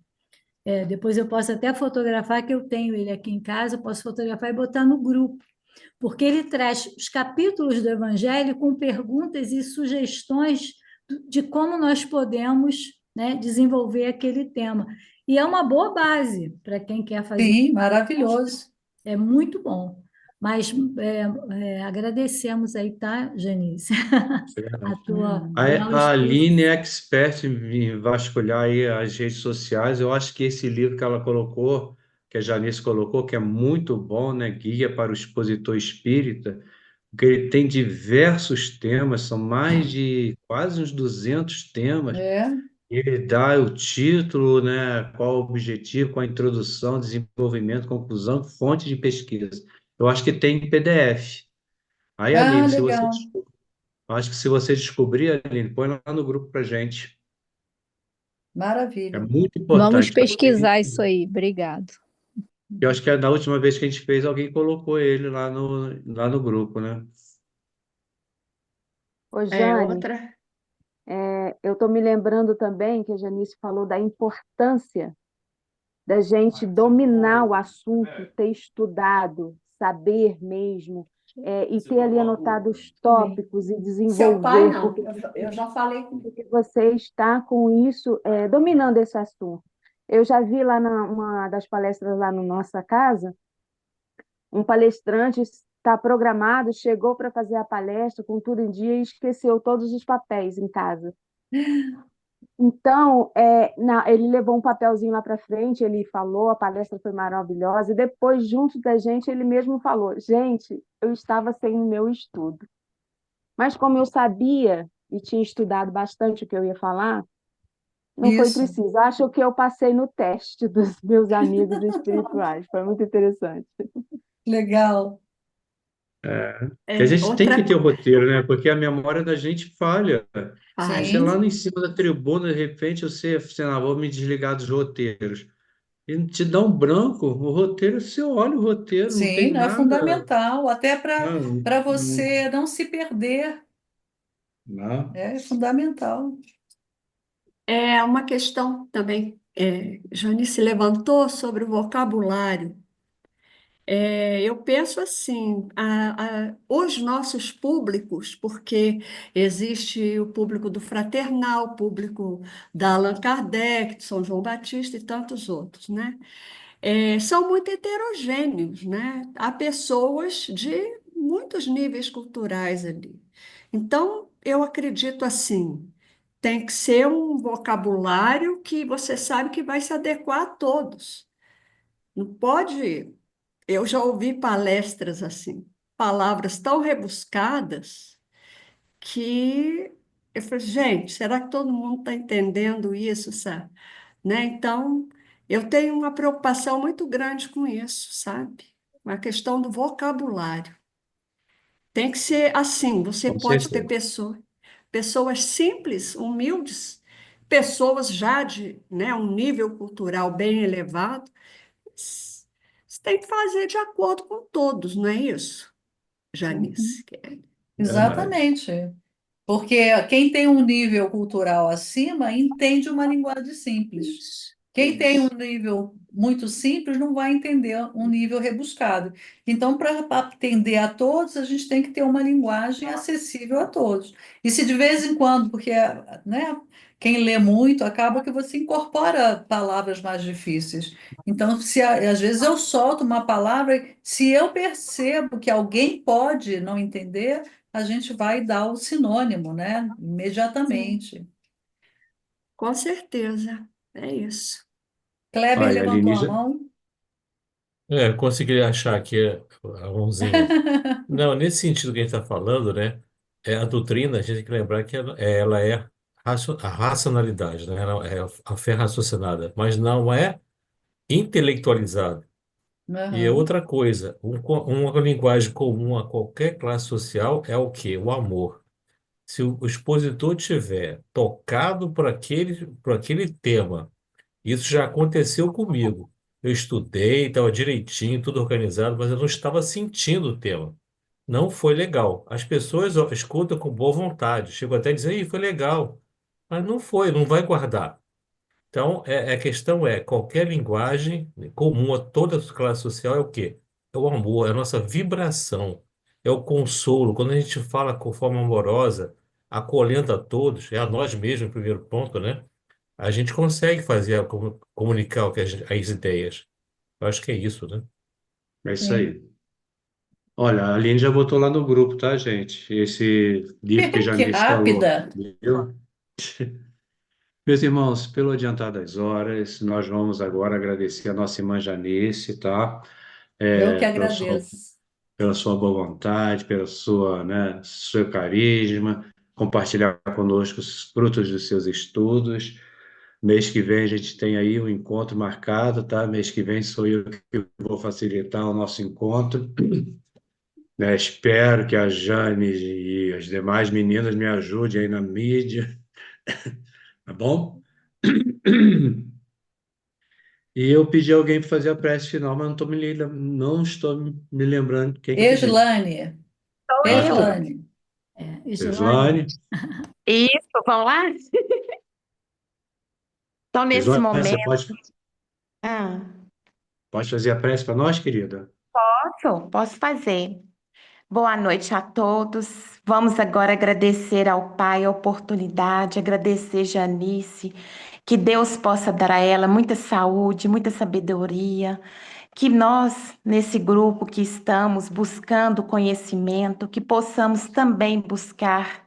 Depois eu posso até fotografar, que eu tenho ele aqui em casa, eu posso fotografar e botar no grupo, porque ele traz os capítulos do Evangelho com perguntas e sugestões de como nós podemos, né, desenvolver aquele tema. E é uma boa base para quem quer fazer. Sim, maravilhoso. É muito bom. Mas agradecemos aí, tá, Janice? A tua A Aline é expert em vasculhar aí as redes sociais. Eu acho que esse livro que ela colocou, que a Janice colocou, que é muito bom, né? Guia para o Expositor Espírita, porque ele tem diversos temas, são mais de quase uns 200 temas. Ele dá o título, né? Qual o objetivo, qual a introdução, desenvolvimento, conclusão, fonte de pesquisa. Eu acho que tem em PDF. Aí, Aline, se você Legal. acho que se você descobrir, Aline, põe lá no grupo pra gente. É Maravilha. muito Vamos importante. pesquisar isso aí. Obrigado. Eu acho que na última vez que a gente fez, alguém colocou ele lá no grupo, né? Ô, Jane, Outra. eu estou me lembrando também que a Janice falou da importância da gente dominar o assunto, ter estudado, saber mesmo, e ter ali anotado os tópicos e Seu pai, desenvolver, não. porque Eu já falei com porque você está com isso, dominando esse assunto. Eu já vi lá numa das palestras lá na nossa casa, um palestrante está programado, chegou para fazer a palestra com tudo em dia e esqueceu todos os papéis em casa. Então, ele levou um papelzinho lá para frente, ele falou, a palestra foi maravilhosa, e depois, junto da gente, ele mesmo falou: gente, eu estava sem o meu estudo. Mas como eu sabia e tinha estudado bastante o que eu ia falar, não foi Isso. preciso. Acho que eu passei no teste dos meus amigos espirituais. Foi muito interessante. Legal. Porque a gente tem que ter o Outra roteiro, né? Porque a memória da gente falha. Você falha. lá Sim, em cima da tribuna, de repente, você, vou me desligar dos roteiros. E te dá um branco, o roteiro, você olha o roteiro, não sim, tem não é nada. fundamental, até Não, para não, você não se perder. não. É fundamental. É uma questão também, Janice levantou sobre o vocabulário. Eu penso assim, os nossos públicos, porque existe o público do Fraternal, o público da Allan Kardec, de São João Batista e tantos outros, né? São muito heterogêneos, né? Há pessoas de muitos níveis culturais ali. Então, eu acredito assim, tem que ser um vocabulário que você sabe que vai se adequar a todos. Não pode. Eu já ouvi palestras assim, palavras tão rebuscadas que eu falei, gente, será que todo mundo está entendendo isso, sabe? Né? Então, eu tenho uma preocupação muito grande com isso, sabe? A questão do vocabulário. Tem que ser assim, você Com pode ter certeza. pessoas simples, humildes, pessoas já de, né, um nível cultural bem elevado. Você tem que fazer de acordo com todos, não é isso, Uhum. Janice? Verdade. Exatamente. Porque quem tem um nível cultural acima entende uma linguagem simples. Isso, Quem tem um isso. nível muito simples não vai entender um nível rebuscado. Então, para atender a todos, a gente tem que ter uma linguagem acessível a todos. E se de vez em quando, porque né, quem lê muito, acaba que você incorpora palavras mais difíceis. Então, se às vezes eu solto uma palavra, se eu percebo que alguém pode não entender, a gente vai dar o sinônimo, né? Sim, Imediatamente. com certeza. É isso. Kleber Olha, levantou Aline, a mão. Eu consegui achar aqui a mãozinha. Não, nesse sentido que a gente está falando, né? A doutrina, a gente tem que lembrar que ela é a racionalidade, né? Ela é a fé raciocinada, mas não é intelectualizada. E é Aham. outra coisa, uma linguagem comum a qualquer classe social é o quê? O amor. Se o expositor tiver tocado por aquele tema, isso já aconteceu comigo. Eu estudei, estava direitinho, tudo organizado, mas eu não estava sentindo o tema. Não foi legal. As pessoas ó, escutam com boa vontade, chegam até a dizer, "Ih, foi legal." Mas não foi, não vai guardar. Então, a questão é, qualquer linguagem comum a toda a classe social é o quê? É o amor, é a nossa vibração, é o consolo. Quando a gente fala com forma amorosa, acolhendo a todos, é a nós mesmos, em primeiro ponto, né? A gente consegue fazer, comunicar as ideias. Eu acho que é isso, né? é isso Sim. aí. Olha, a Aline já botou lá no grupo, tá, gente? Esse livro que a Que Janice falou, rápida! viu? Meus irmãos, pelo adiantar das horas, nós vamos agora agradecer a nossa irmã Janice, tá? Eu que Pela sua, agradeço. pela sua boa vontade, pela sua, né, seu carisma, compartilhar conosco os frutos dos seus estudos. Mês que vem a gente tem aí um encontro marcado, tá? Mês que vem sou eu que vou facilitar o nosso encontro, né? Espero que a Jane e as demais meninas me ajudem aí na mídia, tá bom? E eu pedi alguém para fazer a prece final, mas não estou me lembrando quem que pediu. Eslane, Sou Ah, tá. eu. Eslane. Islane, Islane, Isso, vamos lá? Então, nesse Islane, você momento, pode, ah, pode fazer a prece para nós, querida? posso fazer. Boa noite a todos. Vamos agora agradecer ao Pai a oportunidade, agradecer Janice, que Deus possa dar a ela muita saúde, muita sabedoria, que nós, nesse grupo que estamos buscando conhecimento, que possamos também buscar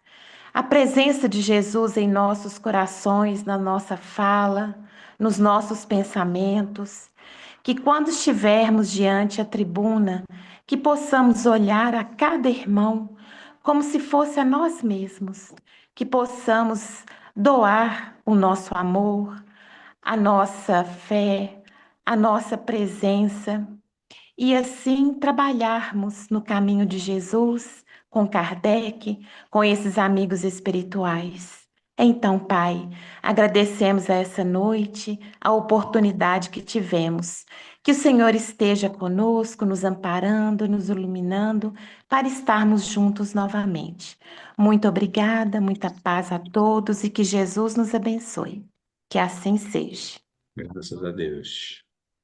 a presença de Jesus em nossos corações, na nossa fala, nos nossos pensamentos, que quando estivermos diante a tribuna, que possamos olhar a cada irmão como se fosse a nós mesmos, que possamos doar o nosso amor, a nossa fé, a nossa presença e assim trabalharmos no caminho de Jesus, com Kardec, com esses amigos espirituais. Então, Pai, agradecemos a essa noite, a oportunidade que tivemos. Que o Senhor esteja conosco, nos amparando, nos iluminando, para estarmos juntos novamente. Muito obrigada, muita paz a todos e que Jesus nos abençoe. Que assim seja. Graças a Deus.